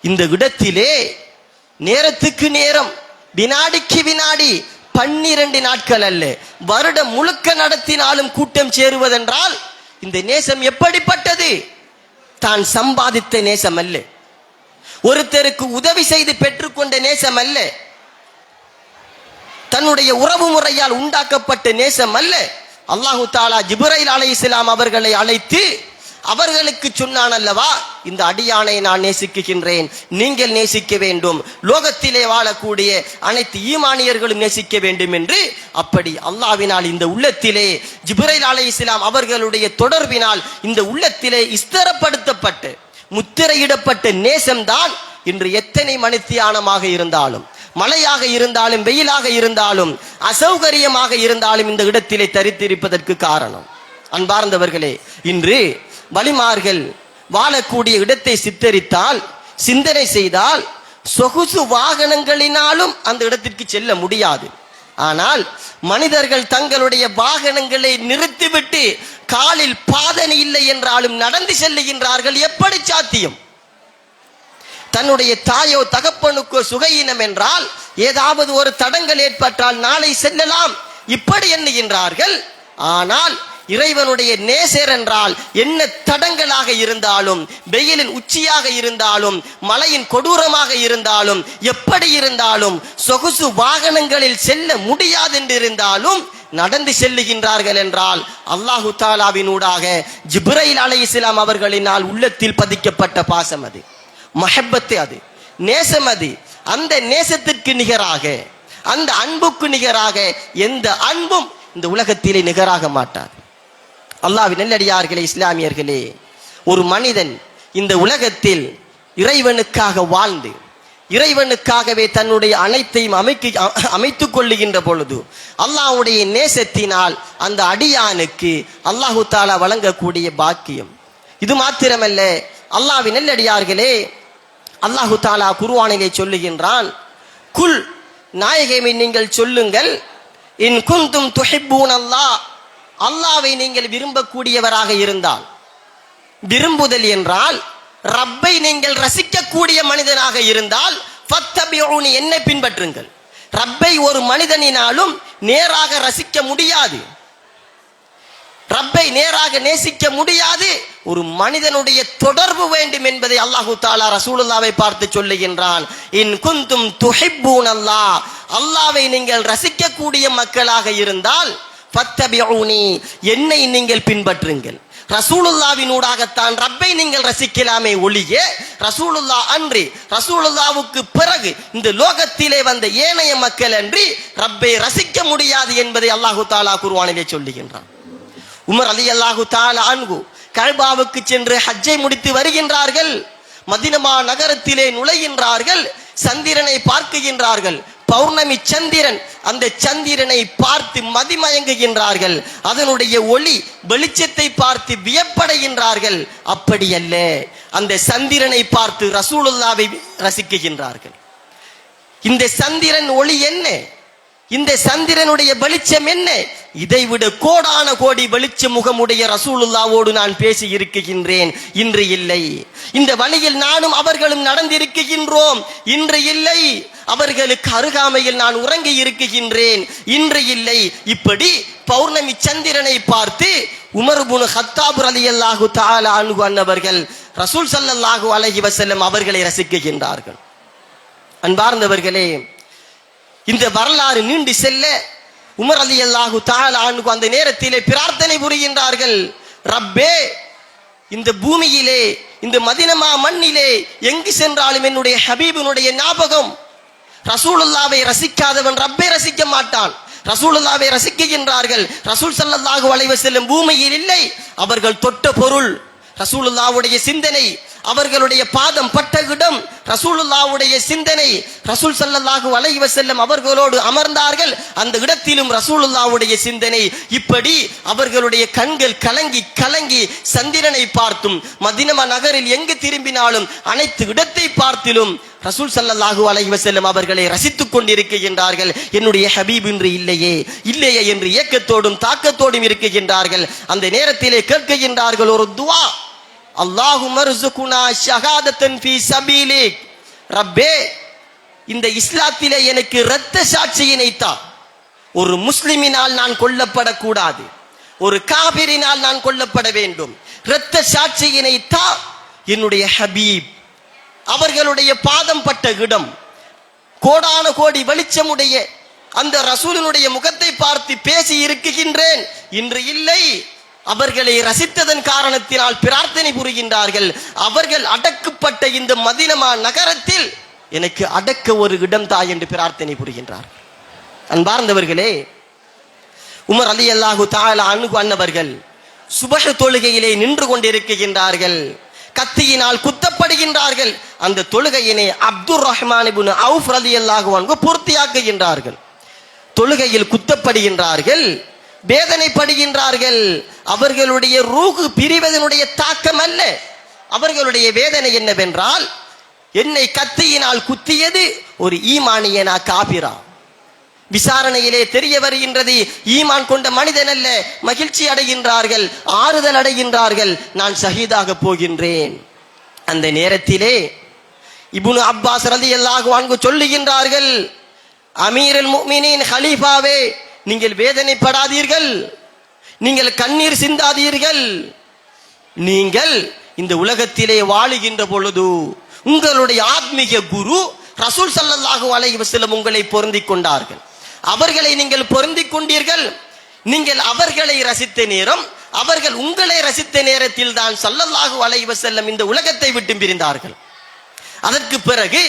இந்த இடத்திலே நேரத்துக்கு நேரம், வினாடிக்கு வினாடி, 12 நாட்கள் அல்ல, வருடம் முழுக்க நடத்தினாலும் கூட்டம் சேருவதென்றால் இந்த நேசம் எப்படிப்பட்டது? தான் சம்பாதித்த நேசம் அல்ல, ஒருத்தருக்கு உதவி செய்து பெற்றுக்கொண்ட நேசம் அல்ல, தன்னுடைய உறவு முறையால் உண்டாக்கப்பட்ட நேசம் அல்ல. அல்லாஹு தாலா ஜிப்ரைல் அலைஹிஸ்ஸலாம் அவர்களை அழைத்து அவர்களுக்கு சொன்னான் அல்லவா, இந்த அடியானை நான் நேசிக்குகின்றேன், நீங்கள் நேசிக்க வேண்டும், லோகத்திலே வாழக்கூடிய அனைத்து ஈமானியர்களும் நேசிக்க வேண்டும் என்று. அப்படி அல்லாஹ்வினால் இந்த உள்ளத்திலே ஜிப்ரைல் அலைஹிஸ்ஸலாம் அவர்களுடைய தொடர்பினால் இந்த உள்ளத்திலே ஸ்திரப்படுத்தப்பட்ட முத்திரையிடப்பட்ட நேசம்தான் இன்று எத்தனை மணித்தியானமாக இருந்தாலும், மழையாக இருந்தாலும், வெயிலாக இருந்தாலும், அசௌகரியமாக இருந்தாலும் இந்த இடத்திலே தரித்திருப்பதற்கு காரணம். அன்பார்ந்தவர்களே, இன்று வலிமார்கள் வாழக்கூடிய இடத்தை சித்தரித்தால், சிந்தனை செய்தால், சொகுசு வாகனங்களினாலும் அந்த இடத்திற்கு செல்ல முடியாது. ஆனால் மனிதர்கள் தங்களுடைய வாகனங்களை நிறுத்திவிட்டு காலில் பாதணி இல்லை என்றாலும் நடந்து செல்லுகின்றார்கள். எப்படி சாத்தியம்? தன்னுடைய தாயோ தகப்பனுக்கோ சுகையினம் என்றால், ஏதாவது ஒரு தடங்கள் ஏற்பட்டால் நாளை செல்லலாம், இப்படி எண்ணுகின்றார்கள். ஆனால் இறைவனுடைய நேசர் என்றால் என்ன தடங்களாக இருந்தாலும், வெயிலின் உச்சியாக இருந்தாலும், மழையின் கொடூரமாக இருந்தாலும், எப்படி இருந்தாலும், சொகுசு வாகனங்களில் செல்ல முடியாது என்று இருந்தாலும் நடந்து செல்லுகின்றார்கள் என்றால் அல்லாஹு தாலாவினூடாக ஜிப்ரைல் அலைஹிஸ்ஸலாம் அவர்களினால் உள்ளத்தில் பதிக்கப்பட்ட பாசம் அது, மஹப்பத்து அது, நேசம் அது. அந்த நேசத்திற்கு நிகராக, அந்த அன்புக்கு நிகராக எந்த அன்பும் இந்த உலகத்திலே நிகராக மாட்டார். அல்லாஹ்வின் நல்லடியார்களே, இஸ்லாமியர்களே, ஒரு மனிதன் இந்த உலகத்தில் இறைவனுக்காக வாழ்ந்து இறைவனுக்காகவே தன்னுடைய அனைத்தையும் அமைத்துக் கொள்ளுகின்ற பொழுது அல்லாஹ்வுடைய நேசத்தினால் அந்த அடியானுக்கு அல்லாஹு தாலா வழங்கக்கூடிய பாக்கியம் இது மாத்திரமல்ல. அல்லாஹ்வின் நல்லடியார்களே, அல்லாஹு தாலா குர்ஆனிலே சொல்லுகின்றான், குல், நாயகமே நீங்கள் சொல்லுங்கள், இன் குந்தும் துஹிப்பூன் அல்லாஹ், அல்லாஹ்வை நீங்கள் விரும்பக்கூடியவராக இருந்தால், விரும்புதல் என்றால் ரப்பை நீங்கள் ரசிக்கக்கூடிய மனிதனாக இருந்தால், ஃபத்தபிஊனி, என்னை பின்பற்றுங்கள். ரப்பை ஒரு மனிதனினாலும் நேராக ரசிக்க முடியாது, ரப்பை நேராக நேசிக்க முடியாது. ஒரு மனிதனுடைய தொடர்பு வேண்டும் என்பதை அல்லாஹு தாலா ரசூலுல்லாவை பார்த்து சொல்லுகின்றான். இன் குந்தும் துஹிப்பூன் அல்லாஹ், அல்லாஹ்வை நீங்கள் ரசிக்கக்கூடிய மக்களாக இருந்தால் ஃபத்தபிஊனி, என்னை நீங்கள் பின்பற்றுங்கள். ரசூலுல்லாவினூடாகத்தான் ரப்பை நீங்கள் ரசிக்கலாமே ஒழிய ரசூலுல்லா அன்றி, ரசூலுல்லாவுக்கு பிறகு இந்த லோகத்திலே வந்த ஏனைய மக்கள் அன்றி ரப்பை ரசிக்க முடியாது என்பதை அல்லாஹு தாலா குர்ஆனிலே சொல்லுகின்றான். உமர் ரலியல்லாஹு தஆலா அன்ஹு கஅபாவுக்கு சென்று ஹஜ்ஜை முடித்து வருகின்றார்கள். மதீனா நகரத்திலே நுழைகின்றார்கள். சந்திரனை பார்க்குகின்றார்கள். பௌர்ணமி சந்திரன், அந்த சந்திரனை பார்த்து மதிமயங்குகின்றார்கள். அதனுடைய ஒளி வெளிச்சத்தை பார்த்து வியப்படைகின்றார்கள். அப்படி அல்ல, அந்த சந்திரனை பார்த்து ரசூலுல்லாவை ரசிக்குகின்றார்கள். இந்த சந்திரன் ஒளி என்ன, இந்த சந்திரனுடைய வெளிச்சம் என்ன? இதைவிட கோடான கோடி வெளிச்ச முகமுடைய ரசூலுல்லாவோடு நான் பேசி இருக்குகின்றேன், இன்று இல்லை. இந்த வழியில் நானும் அவர்களும் நடந்திருக்கின்றோம், இன்று இல்லை. அவர்களுக்கு அருகாமையில் நான் உறங்கி இருக்குகின்றேன், இன்று இல்லை. இப்படி பௌர்ணமி சந்திரனை பார்த்து உமர் இப்னு கத்தாப் ரலியல்லாஹு தஆலா அன்ஹு அன்னவர்கள் ரசூல் ஸல்லல்லாஹு அலைஹி வஸல்லம் அவர்களை ரசிக்கின்றார்கள். அன்பார்ந்தவர்களே, இந்த வரலாறு நீண்டு செல்ல உமர் ரலியல்லாஹு தஆலா அன்ஹு அந்த நேரத்திலே பிரார்த்தனை புரிகின்றார்கள். ரப்பே, இந்த பூமியிலே, இந்த மதீனா மண்ணிலே எங்கு சென்றாலும் என்னுடைய ஹபீபினுடைய ஞாபகம். ரசூலுல்லாவை ரசிக்காதவன் ரப்பை ரசிக்க மாட்டான். ரசூலுல்லாவை ரசிக்கின்றார்கள். ரசூல் ஸல்லல்லாஹு அலைஹி வஸல்லம் பூமியில் இல்லை, அவர்கள் தொட்ட பொருள் ரசூலுல்லாவுடைய சிந்தனை, அவர்களுடைய பாதம் பட்ட இடம் ரசூலுல்லாவுடைய சிந்தனை. ரசூல் ஸல்லல்லாஹு அலைஹி வஸல்லம் அவர்களோடு அமர்ந்தார்கள், அந்த இடத்திலும் ரசூலுல்லாவுடைய சிந்தனை. இப்படி அவர்களுடைய கண்கள் கலங்கி கலங்கி சந்திரனை பார்த்தும் மதீனா நகரில் எங்கு திரும்பினாலும் அனைத்து இடத்தை பார்த்திலும் ரசூல் ஸல்லல்லாஹு அலைஹி வஸல்லம் அவர்களை ரசித்துக் கொண்டிருக்கின்றார்கள். என்னுடைய ஹபீப் இன்று இல்லையே இல்லையே என்று ஏக்கத்தோடும் தாக்கத்தோடும் இருக்கின்றார்கள். அந்த நேரத்திலே கேட்கின்றார்கள் ஒரு துஆ, அல்லாஹும்ம ர்ஸுக்னா ஷஹாதத்தன் ஃபீ சபீலிக். ரப்பே, இந்த இஸ்லாத்திலே எனக்கு இரத்த சாட்சியினை தா. ஒரு முஸ்லிமினால் நான் கொல்லப்படக்கூடாது, ஒரு காபிரினால் நான் கொல்லப்பட வேண்டும். இரத்த சாட்சியினை தா. என்னுடைய ஹபீப் அவர்களுடைய பாதம் பட்ட இடம், கோடான கோடி வெளிச்சமுடைய அந்த ரசூலினுடைய முகத்தை பார்த்து பேசி இருக்குகின்றேன், இன்று இல்லை. அவர்களை ரசித்ததன் காரணத்தினால் பிரார்த்தனை புரிகின்றார்கள். அவர்கள் அடக்கப்பட்ட இந்த மதீனா நகரத்தில் எனக்கு அடக்க ஒரு இடம் தா என்று பிரார்த்தனை புரிகின்றார். அன்பார்ந்தவர்களே, உமர் ரலியல்லாஹு தஆலா அன்ஹு அன்னவர்கள் சுபஹ் தொழுகையிலே நின்று கொண்டிருக்கின்றார்கள். கத்தியினால் குத்தப்படுகின்றார்கள். அந்த தொழுகையினை அப்துர் ரஹ்மான் இப்னு அவுஃப் ரலியல்லாஹு அன்ஹு பூர்த்தியாக்குகின்றார்கள். தொழுகையில் குத்தப்படுகின்றார்கள், வேதனைப்படுகின்றார்கள். அவர்களுடைய ரூஹு பிரிவதனுடைய தாக்கம் அல்ல, அவர்களுடைய வேதனை என்னவென்றால், என்னை கத்தியினால் குத்தியது ஒரு ஈமானியனா காபிரா? விசாரணையிலே தெரிய வருகின்றது, ஈமான் கொண்ட மனிதன் அல்ல. மகிழ்ச்சி அடைகின்றார்கள், ஆறுதல் அடைகின்றார்கள், நான் ஷஹீதாக போகின்றேன். அந்த நேரத்திலே இப்னு அப்பாஸ் ரலியல்லாஹு அன்ஹு சொல்லுகின்றார்கள், அமீருல் முஃமினீன் ஹலீஃபாவே, நீங்கள் வேதனைப்படாதீர்கள், நீங்கள் கண்ணீர் சிந்தாதீர்கள். நீங்கள் இந்த உலகத்திலே வாழுகின்ற பொழுது உங்களுடைய ஆத்மீக குரு ரசூல் ஸல்லல்லாஹு அலைஹி வஸல்லம் உங்களை பொருந்திக் கொண்டார்கள், அவர்களை நீங்கள் பொருந்திக் கொண்டீர்கள். நீங்கள் அவர்களை ரசித்த நேரம், அவர்கள் உங்களை ரசித்த நேரத்தில் தான் ஸல்லல்லாஹு அலைஹி வஸல்லம் இந்த உலகத்தை விட்டு பிரிந்தார்கள். அதற்கு பிறகு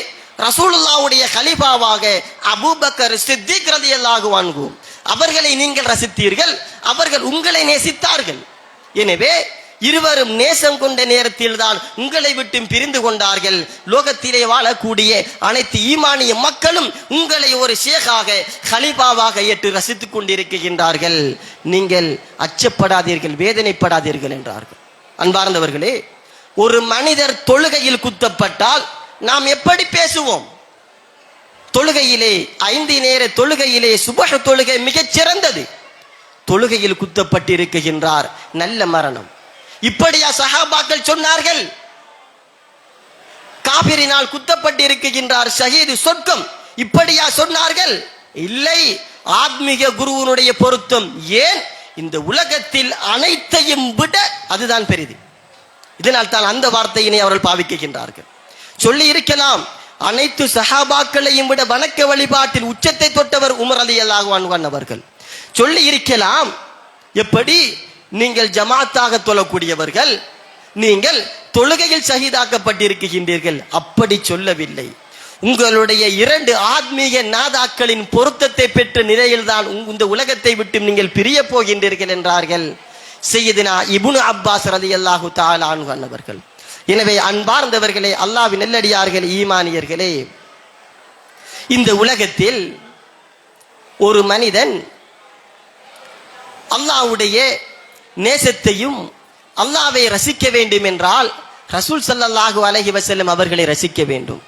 ரசூலுல்லாஹ்வுடைய கலீஃபாவாக அபூபக்கர் சித்திக் ரலியல்லாஹு அன்ஹு அவர்களை நீங்கள் ரசித்தீர்கள், அவர்கள் உங்களை நேசித்தார்கள். எனவே இருவரும் நேசம் கொண்ட நேரத்தில் தான் உங்களை விட்டு பிரிந்து கொண்டார்கள். லோகத்திலே வாழக்கூடிய அனைத்து ஈமானிய மக்களும் உங்களை ஒரு ஷேகாக கலீஃபாவாக ஏற்று ரசித்துக் கொண்டிருக்கின்றார்கள். நீங்கள் அச்சப்படாதீர்கள், வேதனைப்படாதீர்கள் என்றார்கள். அன்பார்ந்தவர்களே, ஒரு மனிதர் தொழுகையில் குத்தப்பட்டால் நாம் எப்படி பேசுவோம்? தொழுகையிலே 5 நேர தொழுகையிலே சுபஹ் தொழுகை மிகச் சிறந்தது. தொழுகையில் குத்தப்பட்டிருக்கின்றார், நல்ல மரணம். இப்படியா சஹாபாக்கள் சொன்னார்கள்? காபிரினால் குத்தப்பட்டிருக்கின்றார், ஷஹீது சொர்க்கம், இப்படியா சொன்னார்கள்? இல்லை, ஆத்மீக குருவனுடைய பொருத்தம். ஏன்? இந்த உலகத்தில் அனைத்தையும் விட அதுதான் பெரிது. இதனால் தான் அந்த வார்த்தையினை அவர்கள் பாவிக்கின்றார்கள். சொல்லி இருக்கலாம், அனைத்து சஹாபாக்களையும் விட வணக்க வழிபாட்டில் உச்சத்தை தொட்டவர் உமர் ரலியல்லாஹு அன்ஹு அவர்கள். சொல்லி இருக்கலாம், எப்படி நீங்கள் ஜமாத்தாக தொழக்கூடியவர்கள், நீங்கள் தொழுகையில் ஷஹீதாக்கப்பட்டிருக்கின்றீர்கள். அப்படி சொல்லவில்லை. உங்களுடைய 2 ஆத்மீக நாதாக்களின் பொருத்தத்தை பெற்ற நிலையில்தான் இந்த உலகத்தை விட்டு நீங்கள் பிரிய போகின்றீர்கள் என்றார்கள் சையதுனா இப்னு அப்பாஸ் ரலியல்லாஹு தஆலா அன்ஹு அவர்கள். எனவே அன்பார்ந்தவர்களே, அல்லாஹ்வின் நல்லடியார்களே, ஈமானியர்களே, இந்த உலகத்தில் ஒரு மனிதன் அல்லாஹ்வுடைய நேசத்தையும் அல்லாஹ்வை ரசிக்க வேண்டும் என்றால் ரசூல் ஸல்லல்லாஹு அலைஹி வஸல்லம் அவர்களை ரசிக்க வேண்டும்.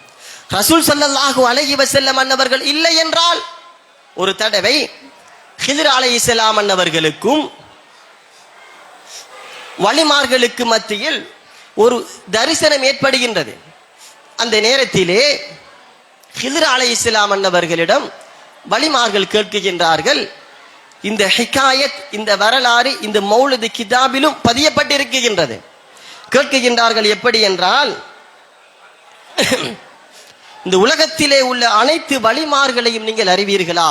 ரசூல் ஸல்லல்லாஹு அலைஹி வஸல்லம் அன்னவர்கள் இல்லை என்றால், ஒரு தடவை ஹித்ர் அலைஹிஸ்ஸலாம் அன்னவர்களுக்கும் வலிமார்களுக்கு மத்தியில் ஒரு தரிசனம் ஏற்படுகின்றது. அந்த நேரத்திலே ஹித்ர் அலைஹிஸ்ஸலாம் அன்னவர்களிடம் வலிமார்கள் கேட்கின்றார்கள், இந்த ஹிகாயத், இந்த வரலாறு இந்த மௌலிது கிதாபிலும் பதியப்பட்டிருக்கின்றது. கேட்கின்றார்கள், எப்படி என்றால், இந்த உலகத்திலே உள்ள அனைத்து வலிமார்களையும் நீங்கள் அறிவீர்களா?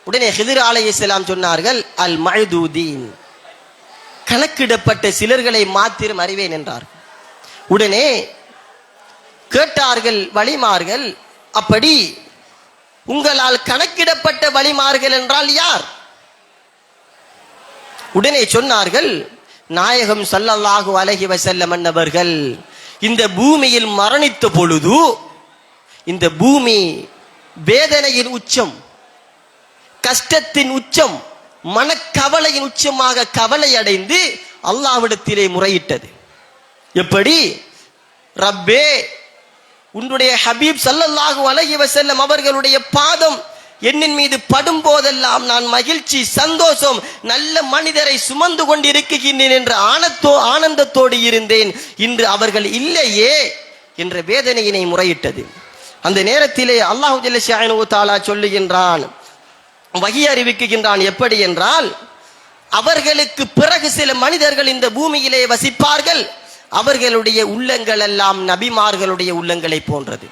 உடனே ஹித்ர் அலைஹிஸ்ஸலாம் சொன்னார்கள், அல் மஅதூதீன், கணக்கிடப்பட்ட சிலர்களை மாத்திரம் அறிவேன் என்றார். உடனே கேட்டார்கள் வலிமார்கள், அப்படி உங்களால் கணக்கிடப்பட்ட வலிமார்கள் என்றால் யார்? உடனே சொன்னார்கள், நாயகம் ஸல்லல்லாஹு அலைஹி வஸல்லம் அன்னவர்கள் இந்த பூமியில் மரணித்த பொழுது இந்த பூமி வேதனையின் உச்சம், கஷ்டத்தின் உச்சம், மனக்கவலையின் உச்சமாக கவலை அடைந்து அல்லாஹ்விடத்திலே முறையிட்டது. எப்படி? ரப்பே, உன்னுடைய ஹபீப் ஸல்லல்லாஹு அலைஹி வஸல்லம் அவர்களுடைய பாதம் என்னின் மீது படும் போதெல்லாம் நான் மகிழ்ச்சி, சந்தோஷம், நல்ல மனிதரை சுமந்து கொண்டிருக்கின்றேன் என்ற ஆனந்தத்தோடு இருந்தேன். இன்று அவர்கள் இல்லையே என்ற வேதனையினை முறையிட்டது. அந்த நேரத்திலே அல்லாஹ் ஜல்ல ஷானஹு தஆலா சொல்லுகின்றான், வஹி அறிவிக்கின்றான். எப்படி என்றால், அவர்களுக்கு பிறகு சில மனிதர்கள் இந்த பூமியிலே வசிப்பார்கள். அவர்களுடைய உள்ளங்கள் எல்லாம் நபிமார்களுடைய உள்ளங்களை போன்றது.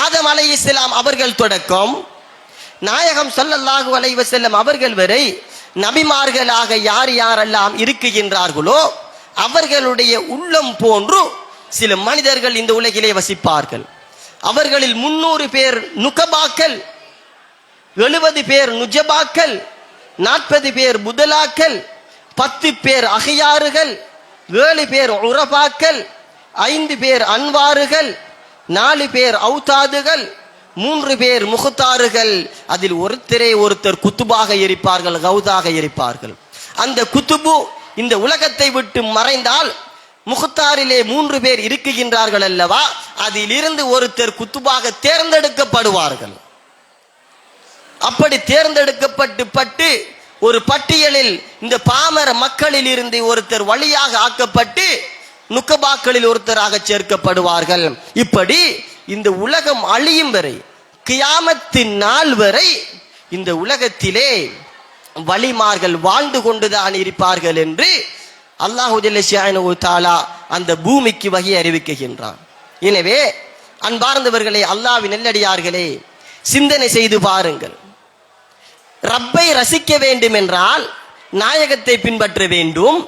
ஆதம் அலைஹிஸ்ஸலாம் அவர்கள் தொடக்கம் நாயகம் ஸல்லல்லாஹு அலைஹி வஸல்லம் அவர்கள் வரை நபிமார்களாக யார் யாரெல்லாம் இருக்குகின்றார்களோ அவர்களுடைய உள்ளம் போன்று சில மனிதர்கள் இந்த உலகிலே வசிப்பார்கள். அவர்களில் 300 பேர் நுகபாக்கள், 70 பேர் நுஜபாக்கள், 40 பேர் புதலாக்கள், 10 பேர் அகியாறுகள், 7 பேர் உரபாக்கள், 5 பேர் அன்வாறுகள், 4 பேர் அவுதாதுகள், 3 பேர் முகத்தாறுகள். அதில் ஒருத்தர் குத்துபாக இருப்பார்கள், கௌதாக இருப்பார்கள். அந்த குத்துபு இந்த உலகத்தை விட்டு மறைந்தால் முகத்தாரிலே 3 பேர் இருக்குகின்றார்கள் அல்லவா, அதிலிருந்து ஒருத்தர் குத்துபாக தேர்ந்தெடுக்கப்படுவார்கள். அப்படி தேர்ந்தெடுக்கப்பட்டு ஒரு பட்டியலில் இந்த பாமர மக்களில் இருந்து ஒருத்தர் வழியாக ஆக்கப்பட்டு நுகபாக்களில் ஒருத்தராக சேர்க்கப்படுவார்கள். இப்படி இந்த உலகம் அழியும் வரை, கியாமத்தின் நாள் வரை இந்த உலகத்திலே வலிமார்கள் வாழ்ந்து கொண்டுதான் இருப்பார்கள் என்று அல்லாஹு ஜல்ல ஷானஹு தஆலா அந்த பூமிக்கு வஹி அறிவிக்கின்றான். எனவே அன்பார்ந்தவர்களே, அல்லாஹ்வின் நல்லடியார்களே, சிந்தனை செய்து பாருங்கள். ரப்பை ரசிக்க வேண்டும் என்றால் நாயகத்தை பின்பற்ற வேண்டும்.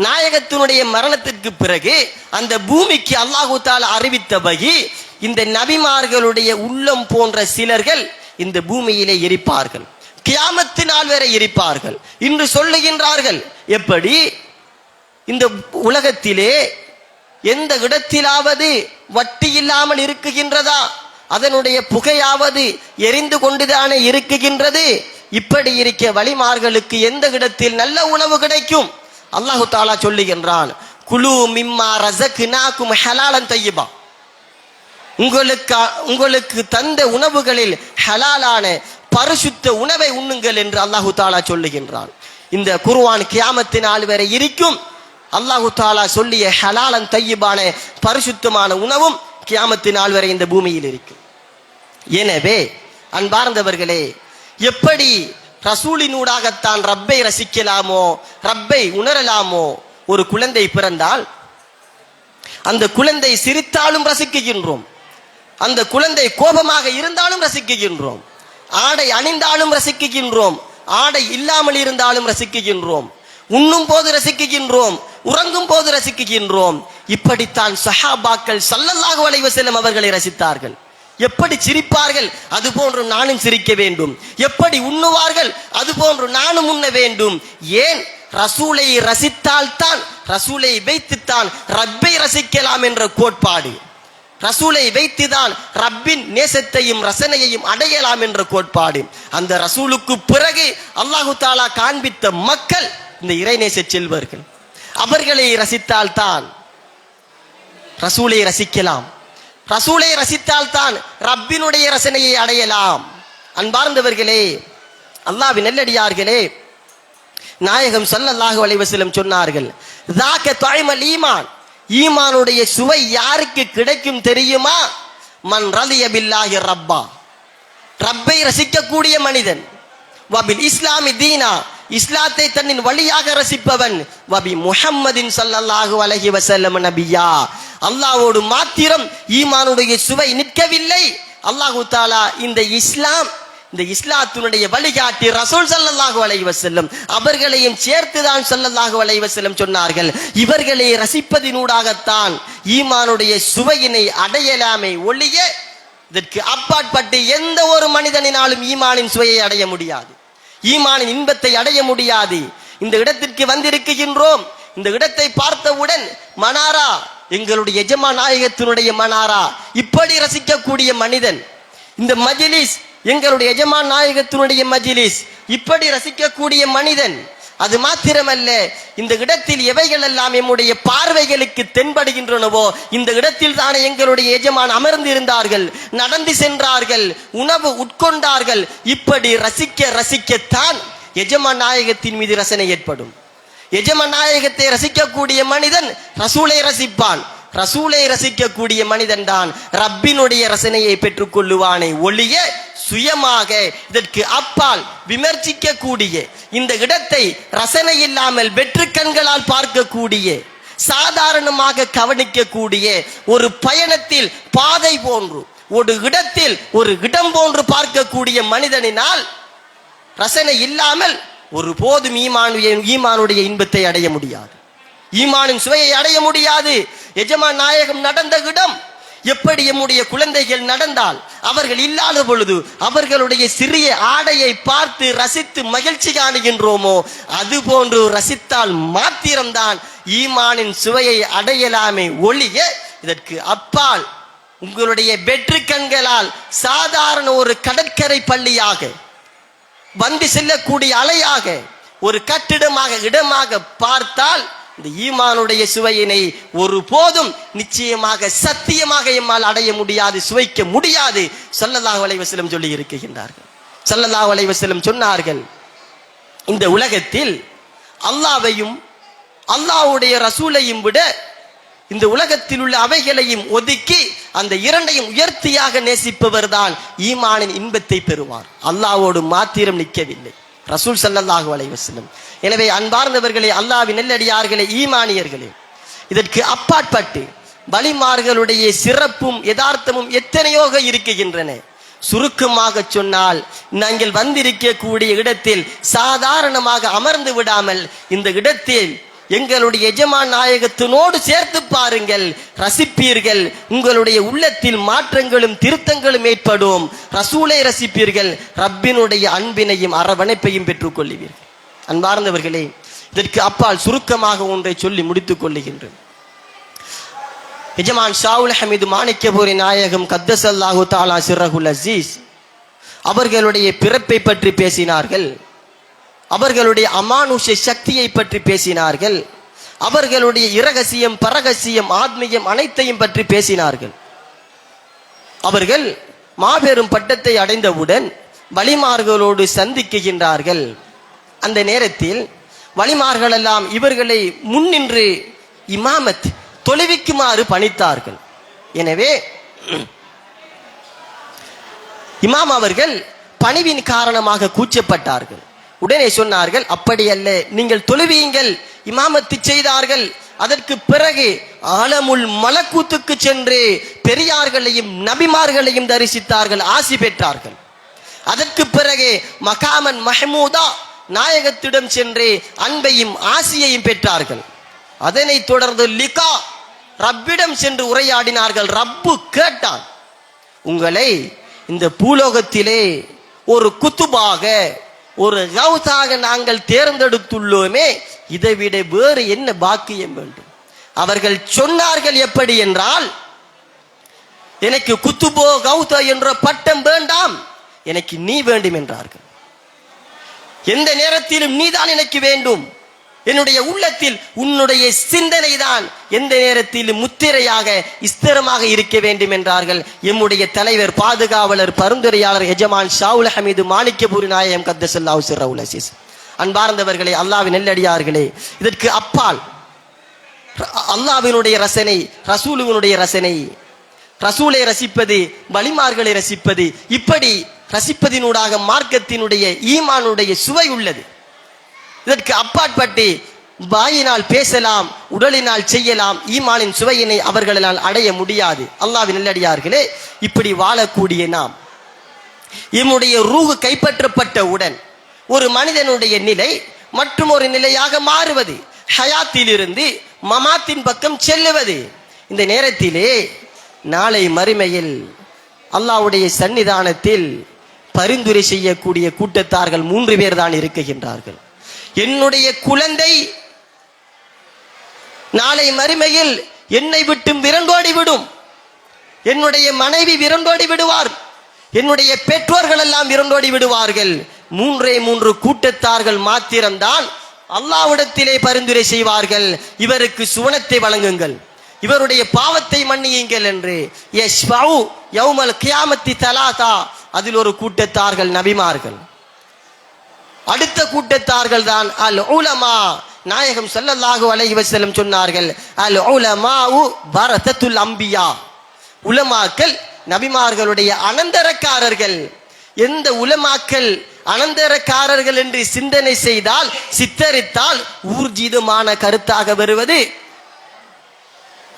நாயகத்தினுடைய மரணத்திற்கு பிறகு அந்த பூமிக்கு அல்லாஹு தஆலா அறிவித்த வகி, இந்த நபிமார்களுடைய உள்ளம் போன்ற சிலர்கள் இந்த பூமியிலே இருப்பார்கள், கியாமத்தினால் வரை இருப்பார்கள். இன்று சொல்லுகின்றார்கள், எப்படி இந்த உலகத்திலே எந்த இடத்திலாவது வட்டி இல்லாமல் இருக்குகின்றதா? அதனுடைய புகையாவது எரிந்து கொண்டுதானே இருக்குகின்றது. இப்படி இருக்க வலிமார்களுக்கு எந்த இடத்தில் நல்ல உணவு கிடைக்கும்? அல்லாஹு தஆலா சொல்லுகின்றான், குலு மிம்மா ரஸக்னாகும் ஹலாலன் தய்யிபா, உங்களுக்கு தந்த உணவுகளில் ஹலாலான பரிசுத்த உணவை உண்ணுங்கள் என்று அல்லாஹு தஆலா சொல்லுகின்றான். இந்த குர்ஆன் கியாமத்தினால் வரை இருக்கும். அல்லாஹு தஆலா சொல்லிய ஹலாலன் தய்யிபான பரிசுத்தமான உணவும் கியாமத்தினால் வரை இந்த பூமியில் இருக்கும். எனவே அன்பார்ந்தவர்களே, எப்படி ரசூலினூடாகத்தான் ரப்பை ரசிக்கலாமோ, ரப்பை உணரலாமோ? ஒரு குழந்தை பிறந்தால் அந்த குழந்தை சிரித்தாலும் ரசிக்கின்றோம், அந்த குழந்தை கோபமாக இருந்தாலும் ரசிக்கின்றோம், ஆடை அணிந்தாலும் ரசிக்கின்றோம், ஆடை இல்லாமல் இருந்தாலும் ரசிக்கின்றோம், உண்ணும் போது ரசிக்கின்றோம், உறங்கும் போது ரசிக்கின்றோம். இப்படித்தான் சஹாபாக்கள் ஸல்லல்லாஹு அலைஹி வஸல்லம் அவர்களை ரசித்தார்கள். எப்படி சிரிப்பார்கள், அதுபோன்று நானும் சிரிக்க வேண்டும். எப்படி உண்ணுவார்கள், அதுபோன்று நானும் உண்ண வேண்டும். ஏன்? ரசூலை ரசித்தால்தான், ரசூலை வைத்துத்தான் ரப்பை ரசிக்கலாம் என்ற கோட்பாடு. ரசூலை வைத்துதான் ரப்பின் நேசத்தையும் ரசனையையும் அடையலாம் என்ற கோட்பாடு. அந்த ரசூலுக்கு பிறகு அல்லாஹு தஆலா காண்பித்த மக்கள் இந்த இறைநேச செல்வர்கள். அவர்களை ரசித்தால்தான் ரசூலை ரசிக்கலாம். ரசூலை ரசித்தால்தான் ரப்பினுடைய ரசனையை அடையலாம். அன்பார்ந்தவர்களே, அல்லாஹ்வின் நல்லடியார்களே, நாயகம் ஸல்லல்லாஹு அலைஹி வஸல்லம் சொன்னார்கள், ஸாக துஅமல் ஈமான், ஈமானுடைய சுவை யாருக்கு கிடைக்கும் தெரியுமா? மன் ரலிய பில்லாஹி ரப்பா, ரப்பை ரசிக்கக்கூடிய மனிதன், வபில் இஸ்லாமி தீனா, இஸ்லாத்தை தன்னின் வழியாக ரசிப்பவன், வபி முஹம்மதின் ஸல்லல்லாஹு அலைஹி வஸல்லம் நபியா, அல்லாஹ்வோடு மாத்திரம் ஈமானுடைய சுவை நிற்கவில்லை. அல்லாஹு தஆலா இந்த இஸ்லாத்தினுடைய வழிகாட்டி ரசூல் ஸல்லல்லாஹு அலைஹி வஸல்லம் அவர்களையும் சேர்த்துதான் ஸல்லல்லாஹு அலைஹி வஸல்லம் சொன்னார்கள், இவர்களை ரசிப்பதினூடாகத்தான் ஈமானுடைய சுவையினை அடையலாமே ஒழிய இதற்கு அப்பாற்பட்டு எந்த ஒரு மனிதனினாலும் ஈமானின் சுவையை அடைய முடியாது, ஈமானின் இன்பத்தை அடைய முடியாது. இந்த இடத்திற்கு வந்திருக்கின்றோம். இந்த இடத்தை பார்த்தவுடன் மனாரா, எங்களுடைய எஜமான் நாயகத்தினுடைய மனாரா, இப்படி ரசிக்கக்கூடிய மனிதன், இந்த மஜ்லிஸ் எங்களுடைய எஜமான் நாயகத்தினுடைய மஜ்லிஸ், இப்படி ரசிக்கக்கூடிய மனிதன். அது மாத்திரமல்ல, இந்த இடத்தில் எவைகள் எல்லாம் நம்முடைய பார்வைகளுக்கு தென்படுகின்றனவோ இந்த இடத்தில் தானே எங்களுடைய எஜமான் அமர்ந்து இருந்தார்கள், நடந்து சென்றார்கள், உணவு உட்கொண்டார்கள். இப்படி ரசிக்க ரசிக்கத்தான் எஜமான் நாயகத்தின் மீது ரசனை ஏற்படும். எஜமான் நாயகத்தை ரசிக்கக்கூடிய மனிதன் ரசூலை ரசிப்பான். ரசூலை ரசிக்கக்கூடிய மனிதன் தான் ரப்பினுடைய ரசனையை பெற்றுக் கொள்ளுவானே ஒழிய சுயமாக இதற்கு அப்பால் விமர்சிக்க கூடிய, இந்த இடத்தை ரசனை இல்லாமல் வெற்று கண்களால் பார்க்கக்கூடிய, சாதாரணமாக கவனிக்கக்கூடிய, ஒரு பயணத்தில் பாதை போன்று, ஒரு இடத்தில் ஒரு இடம் போன்று பார்க்கக்கூடிய மனிதனினால் ரசனை இல்லாமல் ஒரு போதும் ஈமானுடைய இன்பத்தை அடைய முடியாது, ஈமானின் சுவையை அடைய முடியாது. எஜமான் நாயகம் நடந்த இடம் எப்படி நம்முடைய குழந்தைகள் நடந்தால் அவர்கள் இல்லாத பொழுது அவர்களுடைய சிறிய ஆடையை பார்த்து ரசித்து மகிழ்ச்சி காணுகின்றோமோ அதுபோன்று ரசித்தால் மாத்திரம்தான் ஈமானின் சுவையை அடையலாமே ஒழிய இதற்கு அப்பால் உங்களுடைய வெற்று கண்களால் சாதாரண ஒரு கடற்கரை பள்ளியாக வந்து செல்லக்கூடிய அலையாக ஒரு கட்டிடமாக இடமாக பார்த்தால் இந்த ஈமானுடைய சுவையினை ஒரு போதும் நிச்சயமாக சத்தியமாக எம்மால் அடைய முடியாது, சுவைக்க முடியாது. ஸல்லல்லாஹு அலைஹி வஸல்லம் சொல்லி இருக்கின்றார்கள். ஸல்லல்லாஹு அலைஹி வஸல்லம் சொன்னார்கள், இந்த உலகத்தில் அல்லாஹ்வையும் அல்லாஹ்வுடைய ரசூலையும் விட இந்த உலகத்தில் உள்ள அவைகளையும் ஒதுக்கி அந்த இரண்டையும் உயர்த்தியாக நேசிப்பவர் தான் ஈமானின் இன்பத்தை பெறுவார். அல்லாஹ்வோடு மாத்திரம் நிற்கவில்லை, ரசூல் ஸல்லல்லாஹு அலைஹி வஸல்லம். எனவே அன்பார்ந்தவர்களே, அல்லாஹ்வின் நல்லடியார்களே, ஈமானியர்களே, இதற்கு அப்பாற்பட்டு வலிமார்களுடைய சிறப்பும் யதார்த்தமும் எத்தனையோ இருக்கின்றன. சுருக்கமாக சொன்னால், நாங்கள் வந்திருக்கக்கூடிய இடத்தில் சாதாரணமாக அமர்ந்து விடாமல் இந்த இடத்தில் எங்களுடைய எஜமான் நாயகத்தினோடு சேர்த்து பாருங்கள், ரசிப்பீர்கள். உங்களுடைய உள்ளத்தில் மாற்றங்களும் திருத்தங்களும் ஏற்படும். ரசூலை ரசிப்பீர்கள், ரப்பினுடைய அன்பினையும் அரவணைப்பையும் பெற்றுக் கொள்ளுவீர்கள். அன்பார்ந்தவர்களே, இதற்கு அப்பால் சுருக்கமாக ஒன்றை சொல்லி முடித்துக் கொள்ளுகின்றேன். எஜமான் ஷாவுல் ஹமீது மாணிக்கபூரி நாயகம் கத்தஸல்லாஹு தஆலா சிர்ரஹுல் அஸீஸ் அவர்களுடைய பிறப்பை பற்றி பேசினார்கள், அவர்களுடைய அமானுஷ சக்தியை பற்றி பேசினார்கள், அவர்களுடைய இரகசியம் பரகசியம் ஆத்மீயம் அனைத்தையும் பற்றி பேசினார்கள். அவர்கள் மாபெரும் பட்டத்தை அடைந்தவுடன் வலிமார்களோடு சந்திக்குகின்றார்கள். அந்த நேரத்தில் வலிமார்கள் எல்லாம் இவர்களை முன்னின்று இமாமத் தொழுவிக்குமாறு பணித்தார்கள். எனவே இமாம் அவர்கள் பணிவின் காரணமாக கூச்சப்பட்டார்கள். உடனே சொன்னார்கள், அப்படி அல்ல, நீங்கள் தொழுவியுங்கள். இமாமத்து செய்தார்கள். அதற்கு பிறகு ஆலமுல் மலக்கூத்துக்கு சென்று பெரியார்களையும் நபிமார்களையும் தரிசித்தார்கள், ஆசி பெற்றார்கள். அதற்கு பிறகு மகாமன் மஹமூதா நாயகத்திடம் சென்று அன்பையும் ஆசியையும் பெற்றார்கள். அதனை தொடர்ந்து லிகா ரப்பிடம் சென்று உரையாடினார்கள். ரப்பு கேட்டான், உங்களை இந்த பூலோகத்திலே ஒரு குத்துபாக ஒரு கௌதாக நாங்கள் தேர்ந்தெடுத்துள்ளோமே, இதைவிட வேறு என்ன பாக்கியம் வேண்டும்? அவர்கள் சொன்னார்கள், எப்படி என்றால், எனக்கு குத்துபோ கௌதா என்ற பட்டம் வேண்டாம், எனக்கு நீ வேண்டும் என்றார்கள். எந்த நேரத்திலும் நீதான் எனக்கு வேண்டும். என்னுடைய உள்ளத்தில் உன்னுடைய சிந்தனை தான் எந்த நேரத்தில் முத்திரையாக ஸ்திரமாக இருக்க வேண்டும் என்றார்கள் எம்முடைய தலைவர், பாதுகாவலர், பரிந்துரையாளர், எஜமான் ஷாவுல் ஹமீது மாணிக்கபூரி நாயகம் கத்தஸல்லாஹு சிர்ரஹுல் அஸீஸ். அன்பார்ந்தவர்களே, அல்லாஹ்வின் நெல்லடியார்களே, இதற்கு அப்பால் அல்லாஹ்வினுடைய ரசனை, ரசூலுவினுடைய ரசனை, ரசூலை ரசிப்பது, வலிமார்களை ரசிப்பது, இப்படி ரசிப்பதினூடாக மார்க்கத்தினுடைய ஈமானுடைய சுவை உள்ளது. இதற்கு அப்பாற்பட்டு வாயினால் பேசலாம், உடலினால் செய்யலாம், ஈமானின் சுவையினை அவர்களால் அடைய முடியாது. அல்லாஹ்வின் நல்லடியார்களே, இப்படி வாழக்கூடிய நாம் நம்முடைய ரூஹ் கைப்பற்றப்பட்டவுடன் ஒரு மனிதனுடைய நிலை மற்றும் ஒரு நிலையாக மாறுவது, ஹயாத்திலிருந்து மமாத்தின் பக்கம் செல்லுவது. இந்த நேரத்திலே நாளை மறுமையில் அல்லாஹ்வுடைய சன்னிதானத்தில் பரிந்துரை செய்யக்கூடிய கூட்டத்தார்கள் 3 பேர் தான் இருக்குகின்றார்கள். என்னுடைய குழந்தை நாளை மறுமையில் என்னை விட்டு விரண்டோடி விடும், என்னுடைய மனைவி விரண்டோடி விடுவார், என்னுடைய பெற்றோர்கள் எல்லாம் விரண்டோடி விடுவார்கள். 3 கூட்டத்தார்கள் மாத்திரம்தான் அல்லாஹ்விடத்திலே பரிந்துரை செய்வார்கள், இவருக்கு சுவனத்தை வழங்குங்கள், இவருடைய பாவத்தை மன்னியுங்கள் என்று. யஷ்ஃபஉ யௌமல் கியாமத்தி தலாதா, அதில் ஒரு கூட்டத்தார்கள் நபிமார்கள், அடுத்த கூட்டத்தார்கள் தான் அல் உலமா. நாயகம் ஸல்லல்லாஹு அலைஹி வஸல்லம் சொன்னார்கள், அல் உலமாஉ வரதத்துல் அம்பியா, உலமாக்கள் நபிமார்களுடைய அனந்தரக்காரர்கள். எந்த உலமாக்கள் அனந்தரக்காரர்கள் என்று சிந்தனை செய்தால், சித்தரித்தால் ஊர்ஜிதமான கருத்தாக வருவது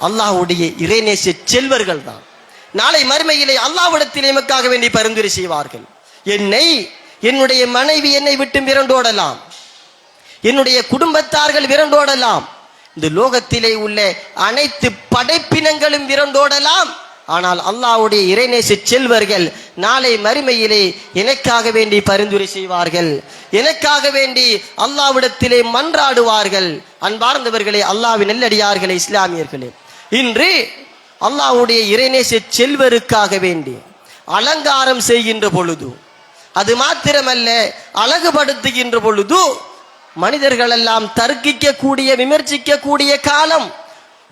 அல்லாஹ்வுடைய இறைநேச செல்வர்கள் தான். நாளை மறுமையிலே அல்லாஹ்விடத்திலே எமக்காக வேண்டி பரிந்துரை செய்வார்கள். என்னுடைய மனைவி என்னை விட்டு விரண்டோடலாம், என்னுடைய குடும்பத்தார்கள் விரண்டோடலாம், இந்த லோகத்திலே உள்ள அனைத்து படைப்பினங்களும் விரண்டோடலாம், ஆனால் அல்லாஹ்வுடைய இறைநேச செல்வர்கள் நாளை மறுமையிலே எனக்காக வேண்டி பரிந்துரை செய்வார்கள், எனக்காக வேண்டி அல்லாஹ்விடத்திலே மன்றாடுவார்கள். அன்பார்ந்தவர்களே, அல்லாஹ்வின் நல்லடியார்களே, இஸ்லாமியர்களே, இன்று அல்லாஹ்வுடைய இறைநேச செல்வருக்காக வேண்டி அலங்காரம் செய்கின்ற பொழுது, அது மாத்திரமல்ல அழகுபடுத்துகின்ற பொழுது மனிதர்கள் எல்லாம் தர்க்கிக்க கூடிய, விமர்சிக்க கூடிய காலம்.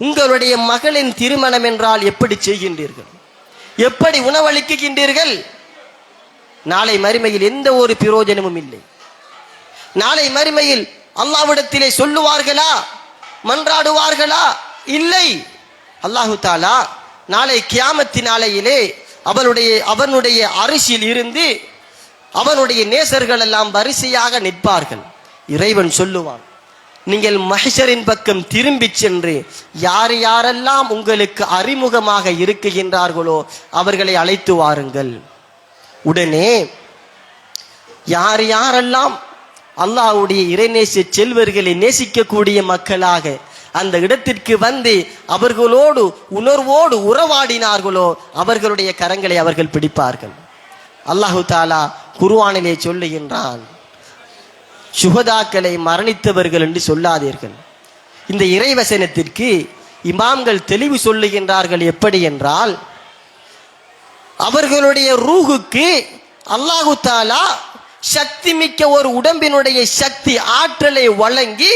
உங்களுடைய மகளின் திருமணம் என்றால் எப்படி செய்கின்றீர்கள், எப்படி உணவளிக்கின்றீர்கள்? நாளை மறுமையில் எந்த ஒரு பிரயோஜனமும் இல்லை. நாளை மறுமையில் அல்லாஹ்விடத்திலே சொல்லுவார்களா, மன்றாடுவார்களா? இல்லை. அல்லாஹு தாலா நாளை கியாமத்து நாளையிலே அவனுடைய அரிசியில் இருந்து அவனுடைய நேசர்கள் எல்லாம் வரிசையாக நிற்பார்கள். இறைவன் சொல்லுவான், நீங்கள் மஹ்ஷரின் பக்கம் திரும்பி சென்று யார் யாரெல்லாம் உங்களுக்கு அறிமுகமாக இருக்குகின்றார்களோ அவர்களை அழைத்து வாருங்கள். உடனே யார் யாரெல்லாம் அல்லாஹ்வுடைய இறைநேச செல்வர்களை நேசிக்கக்கூடிய மக்களாக அந்த இடத்திற்கு வந்து அவர்களோடு உணர்வோடு உறவாடினார்களோ அவர்களுடைய கரங்களை அவர்கள் பிடிப்பார்கள். அல்லாஹு தாலா குர்ஆனிலே சொல்லுகின்றான், சுஹதாக்களை மரணித்தவர்கள் என்று சொல்லாதீர்கள். இந்த இறைவசனத்திற்கு இமாம்கள் தெளிவு சொல்லுகின்றார்கள். எப்படி என்றால், அவர்களுடைய ரூஹுக்கு அல்லாஹு தாலா சக்தி மிக்க ஒரு உடம்பினுடைய சக்தி, ஆற்றலை வழங்கி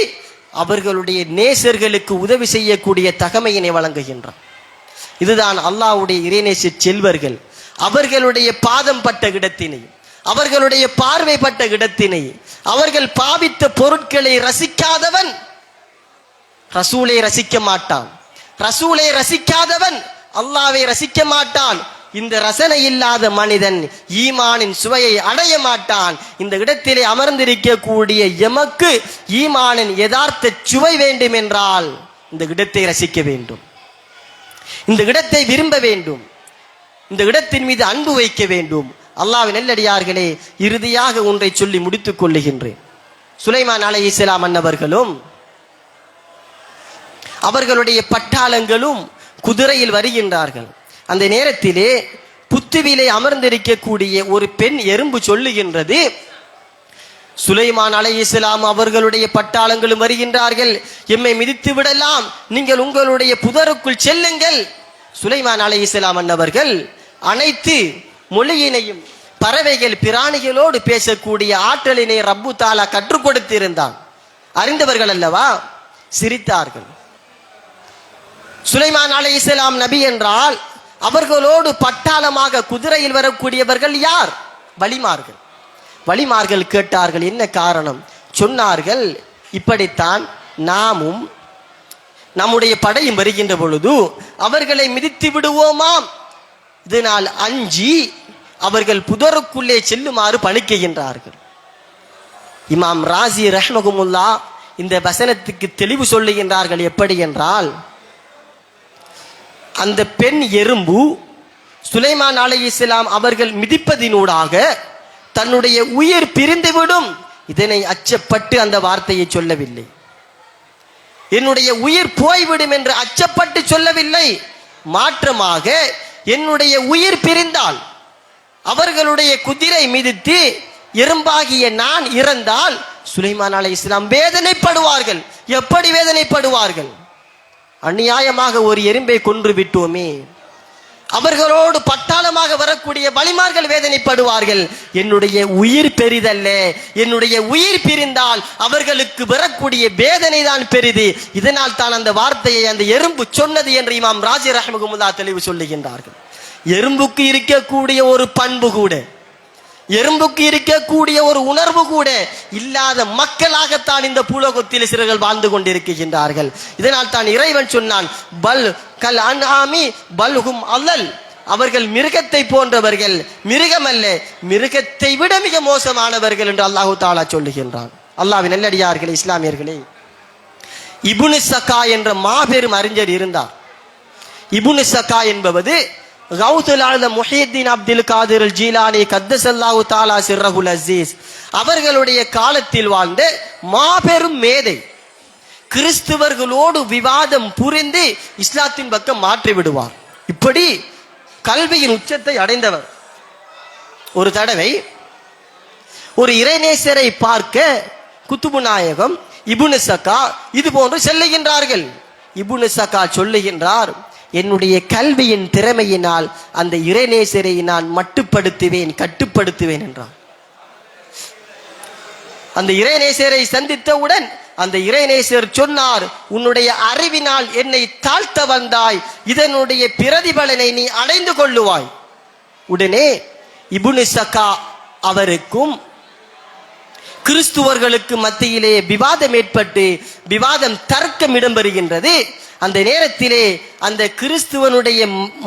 அவர்களுடைய நேசர்களுக்கு உதவி செய்யக்கூடிய தகமையினை வழங்குகின்றான். இதுதான் அல்லாஹ்வுடைய இறைநேச செல்வர்கள். அவர்களுடைய பாதம் பட்ட இடத்தினை, அவர்களுடைய பார்வை பட்ட இடத்தினை, அவர்கள் பாவித்த பொருட்களை ரசிக்காதவன் ரசூலை ரசிக்க மாட்டான், ரசூலை ரசிக்காதவன் அல்லாஹ்வை ரசிக்க மாட்டான். இந்த ரசனை இல்லாத மனிதன் ஈமானின் சுவையை அடைய மாட்டான். இந்த இடத்திலே அமர்ந்திருக்கக்கூடிய எமக்கு ஈமானின் யதார்த்த சுவை வேண்டும் என்றால் இந்த இடத்தை ரசிக்க வேண்டும், இந்த இடத்தை விரும்ப வேண்டும், இந்த இடத்தின் மீது அன்பு வைக்க வேண்டும். அல்லாஹ்வின் நல்லடியார்களே, இறுதியாக ஒன்றை சொல்லி முடித்துக் கொள்ளுகின்றேன். சுலைமான் அலைஹிஸ்ஸலாம் அன்னவர்களும் அவர்களுடைய பட்டாளங்களும் குதிரையில் வருகின்றார்கள். அந்த நேரத்திலே புத்துவிலே அமர்ந்திருக்கக்கூடிய ஒரு பெண் எறும்பு சொல்லுகின்றது, சுலைமான் அலைஹிஸ்ஸலாம் அவர்களுடைய பட்டாளங்களும் வருகின்றார்கள், எம்மை மிதித்து விடலாம், நீங்கள் உங்களுடைய புதருக்குள் செல்லுங்கள். சுலைமான் அலைஹிஸ்ஸலாம் அன்னவர்கள் அனைத்து மொழியினையும் பறவைகள் பிராணிகளோடு பேசக்கூடிய ஆற்றலினை ரப்பு தாலா கற்றுக் கொடுத்திருந்தான். அறிந்தவர்கள் அல்லவா, சிரித்தார்கள். சுலைமான் அலைஹிஸ்ஸலாம் நபி என்றால் அவர்களோடு பட்டாளமாக குதிரையில் வரக்கூடியவர்கள் யார்? வலிமார்கள். வலிமார்கள் கேட்டார்கள், என்ன காரணம்? சொன்னார்கள், இப்படித்தான் நாமும் நம்முடைய படையும் வருகின்ற பொழுது அவர்களை மிதித்து விடுவோமாம், இதனால் அஞ்சி அவர்கள் புதருக்குள்ளே செல்லுமாறு பணிக்குகின்றார்கள். இமாம் ராசி ரஹ்மகுமுல்லா இந்த வசனத்துக்கு தெளிவு சொல்லுகின்றார்கள். எப்படி என்றால், அந்த பெண் எறும்பு சுலைமான் அலைஹிஸ்ஸலாம் அவர்கள் மிதிப்பதினூடாக தன்னுடைய உயிர் பிரிந்துவிடும், இதனை அச்சப்பட்டு அந்த வார்த்தையை சொல்லவில்லை. என்னுடைய உயிர் போய்விடும் என்று அச்சப்பட்டு சொல்லவில்லை. மாற்றமாக என்னுடைய உயிர் பிரிந்தால், அவர்களுடைய குதிரை மிதித்து எறும்பாகிய நான் இறந்தால் சுலைமான் அலைஹிஸ்ஸலாம் வேதனைப்படுவார்கள். எப்படி வேதனைப்படுவார்கள்? அநியாயமாக ஒரு எறும்பை கொன்று விட்டோமே. அவர்களோடு பட்டாளமாக வரக்கூடிய வலிமார்கள் வேதனைப்படுவார்கள். என்னுடைய உயிர் பெரிதல்ல, என்னுடைய உயிர் பிரிந்தால் அவர்களுக்கு வரக்கூடிய வேதனை தான் பெரிது, இதனால் தான் அந்த வார்த்தையை அந்த எறும்பு சொன்னது என்று இமாம் ராஜி ரஹ்மகுமுல்லா தெளிவு சொல்லுகின்றார்கள். எறும்புக்கு இருக்கக்கூடிய ஒரு பண்பு கூட, எறும்புக்கு இருக்கக்கூடிய ஒரு உணர்வு கூட இல்லாத மக்களாகத்தான் இந்த பூலோகத்தில் சிலர்கள் வாழ்ந்து கொண்டிருக்கின்றார்கள். இதனால் தான் இறைவன் சொன்னான், பல் கல் அன்ஆமி பல்ஹும் அல்லல், அவர்கள் மிருகத்தை போன்றவர்கள், மிருகம் அல்ல மிருகத்தை விட மிக மோசமானவர்கள் என்று அல்லாஹு தாலா சொல்லுகின்றான். அல்லாஹ்வின் நல்லடியார்களே, இஸ்லாமியர்களே, இப்னு சக்கா என்ற மாபெரும் அறிஞர் இருந்தார். இப்னு சக்கா என்பது கௌதுல் ஆலம் முஹியுத்தீன் அப்துல் காதிர் அல் ஜீலானி கத்தஸல்லாஹு தஆலா சிர்ரஹுல் அஸீஸ் அவர்களுடைய காலத்தில் வாழ்ந்த மாபெரும் மேதை. கிறிஸ்துவர்களோடு விவாதம் புரிந்து இஸ்லாத்தின் பக்கம் மாற்றி விடுவார். இப்படி கல்வியின் உச்சத்தை அடைந்தவர். ஒரு தடவை ஒரு இறைநேசரை பார்க்க குத்துபு நாயகம் இப்னு சக்கா இது போன்று செல்லுகின்றார்கள். இப்னு சக்கா சொல்லுகின்றார், என்னுடைய கல்வியின் திறமையினால் அந்த இறைநேசரை நான் மட்டுப்படுத்துவேன், கட்டுப்படுத்துவேன் என்றார். அந்த இறைநேசரை சந்தித்தவுடன் அந்த இறைநேசர் சொன்னார், உன்னுடைய அறிவினால் என்னை தாழ்த்த வந்தாய், இதனுடைய பிரதிபலனை நீ அடைந்து கொள்ளுவாய். உடனே இப்னு சக்கா அவருக்கும் கிறிஸ்துவர்களுக்கு மத்தியிலே விவாதம் ஏற்பட்டு விவாதம் தர்க்கம் இடம்பெறுகின்றது. அந்த நேரத்திலே அந்த கிறிஸ்துவனுடைய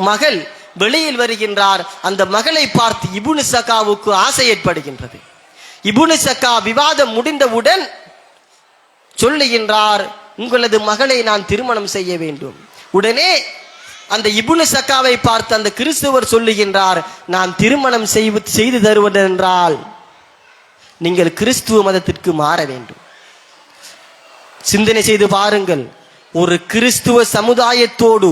மகள் வெளியில் வருகின்றார். அந்த மகளை பார்த்து இப்னு சக்காவுக்கு ஆசை ஏற்படுகின்றது. இப்னு சக்கா விவாதம் முடிந்தவுடன் சொல்லுகின்றார், உங்களது மகளை நான் திருமணம் செய்ய வேண்டும். உடனே அந்த இப்னு சக்காவை பார்த்து அந்த கிறிஸ்துவர் சொல்லுகின்றார், நான் திருமணம் செய்து தருவதென்றால் நீங்கள் கிறிஸ்துவ மதத்திற்கு மாற வேண்டும். சிந்தனை செய்து பாருங்கள், ஒரு கிறிஸ்துவ சமுதாயத்தோடு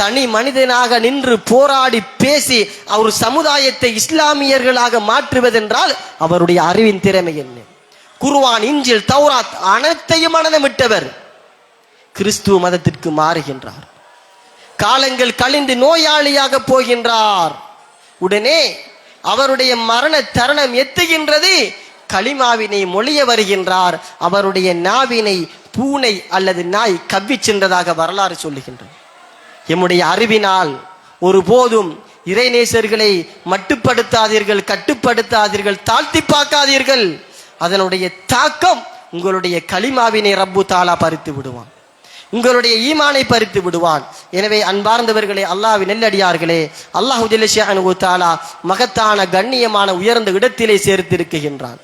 தனி மனிதனாக நின்று போராடி பேசி அவர் சமுதாயத்தை இஸ்லாமியர்களாக மாற்றுவதென்றால் அவருடைய அறிவின் திறமை என்ன? குர்ஆன், இன்ஜில், தௌராத் அனைத்தையும் மனநமிட்டவர் கிறிஸ்துவ மதத்திற்கு மாறுகின்றார். காலங்கள் கழிந்து நோயாளியாக போகின்றார். உடனே அவருடைய மரண தருணம் எத்துகின்றது. களிமாவினை மொழிய வருகின்றார். அவருடைய நாவினை பூனை அல்லது நாய் கவ்வி சென்றதாக வரலாறு சொல்லுகின்றது. எம்முடைய அறிவினால் ஒருபோதும் இறைநேசர்களை மட்டுப்படுத்தாதீர்கள், கட்டுப்படுத்தாதீர்கள், தாழ்த்தி பார்க்காதீர்கள். அதனுடைய தாக்கம் உங்களுடைய களிமாவினை ரப்பு தாலா பறித்து விடுவான், உங்களுடைய ஈமானை பறித்து விடுவான். எனவே அன்பார்ந்தவர்களே, அல்லாஹ்வின் நெல்லடியார்களே, அல்லாஹ் ஜல்ல ஷஅனுஹு தஆலா மகத்தான கண்ணியமான உயர்ந்த இடத்திலே சேர்த்திருக்கின்றான்,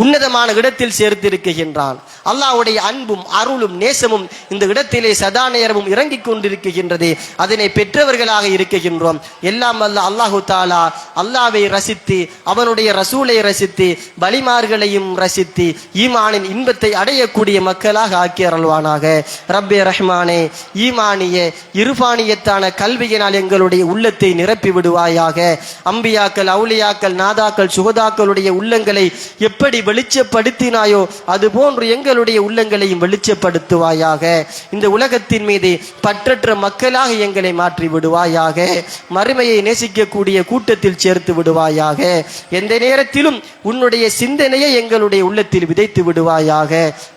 உன்னதமான இடத்தில் சேர்த்திருக்கின்றான். அல்லாஹ்வுடைய அன்பும் அருளும் நேசமும் இந்த இடத்திலே சதா நேரமும் இறங்கிக் கொண்டிருக்கின்றது. அதனை பெற்றவர்களாக இருக்கின்றோம். எல்லாம் அல்ல அல்லாஹு தாலா அல்லாஹ்வை ரசித்து அவனுடைய ரசூலை ரசித்து வலிமார்களையும் ரசித்து ஈமானின் இன்பத்தை அடையக்கூடிய மக்களாக ஆக்கி அருள்வானாக. ரப்பே ரஹ்மானே, ஈமானிய இருபானியத்தான கல்வியினால் எங்களுடைய உள்ளத்தை நிரப்பி விடுவாயாக. அம்பியாக்கள், அவுலியாக்கள், நாதாக்கள், சுகதாக்களுடைய உள்ளங்களை எப்படி வெளிச்சப்படுத்தினாயோ அதுபோன்று எங்களுடைய உள்ளங்களையும் வெளிச்சப்படுத்துவாயாக. இந்த உலகத்தின் மீது பற்றற்ற மக்களாக எங்களை மாற்றி விடுவாயாக. மறுமையை நேசிக்கக்கூடிய கூட்டத்தில் சேர்த்து விடுவாயாக. எந்த நேரத்திலும் உன்னுடைய சிந்தனையை எங்களுடைய உள்ளத்தில் விதைத்து விடுவாயாக.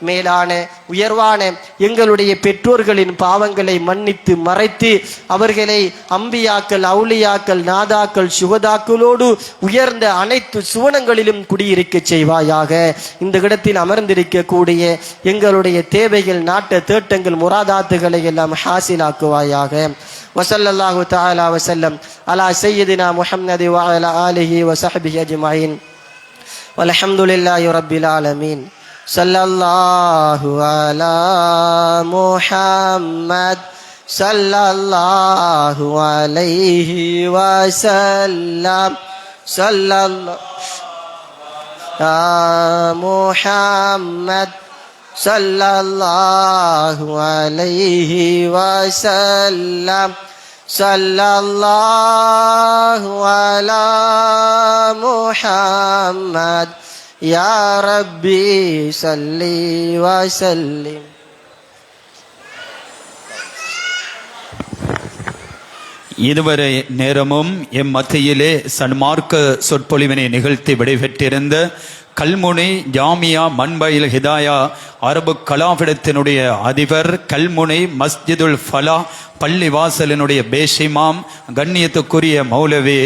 மேலான உயர்வான எங்களுடைய பெற்றோர்களின் பாவங்களை மன்னித்து மறைத்து அவர்களை அம்பியாக்கள், அவுலியாக்கள், நாதாக்கள், சுகதாக்களோடு உயர்ந்த அனைத்து சுவனங்களிலும் குடியிருக்க செய்வாயாக. இந்த இடத்தில் அமர்ந்திருக்கக்கூடிய எங்களுடைய தேவைகள், நாட்ட தேட்டங்கள், முராதாத்துகளை எல்லாம் ஹாசிலாக்குவாயாக. வஸல்லல்லாஹு தஆலா வஸல்லம் அலா சய்யிதினா முஹம்மது வ அலா ஆலிஹி வ ஸஹ்பிஹி அஜ்மஈன் வல்ஹம்துலில்லாஹி ரப்பில் ஆலமீன். ஸல்லல்லாஹு அலா முஹம்மத் ஸல்லல்லாஹு அலைஹி வஸல்லம். ஸல்லல்லாஹு முஹம்மத் ஸல்லல்லாஹு அலைஹி வஸல்லம். ஸல்லல்லாஹு அலா முஹம்மத் யா ரப்பி ஸல்லி வஸல்லிம். இதுவரை நேரமும் எம் மத்தியிலே சன்மார்க்க சொற்பொழிவினை நிகழ்த்தி விடைபெற்றிருந்த கல்முனை ஜாமியா மன்பைல் ஹிதாயா அரபு கலாபிடத்தினுடைய அதிபர், கல்முனை மஸ்ஜிதுல் ஃபலா பள்ளிவாசலினுடைய பேஷிமாம், கண்ணியத்துக்குரிய மௌலவி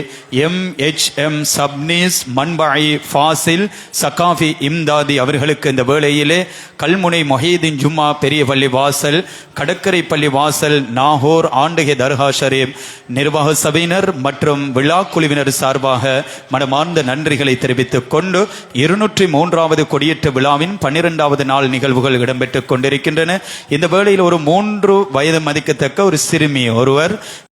MHM சப்னீஸ் மன்பாயி ஃபாசில் சகாஃபி இம்தாதி அவர்களுக்கு இந்த வேளையிலே கல்முனை மொஹீதீன் ஜும்மா பெரிய பள்ளி வாசல், கடற்கரை பள்ளி வாசல், நாகூர் ஆண்டகை தர்கா ஷரீப் நிர்வாக சபையினர் மற்றும் விழா குழுவினர் சார்பாக மனமார்ந்த நன்றிகளை தெரிவித்துக் கொண்டு 203வது கொடியேற்ற விழாவின் 12வது நாள் நிகழ்வுகள் இடம்பெற்றுக் கொண்டிருக்கின்றன. இந்த வேளையில் ஒரு 3 வயது மதிக்கத்தக்க ஒரு சிறுமி ஒருவர்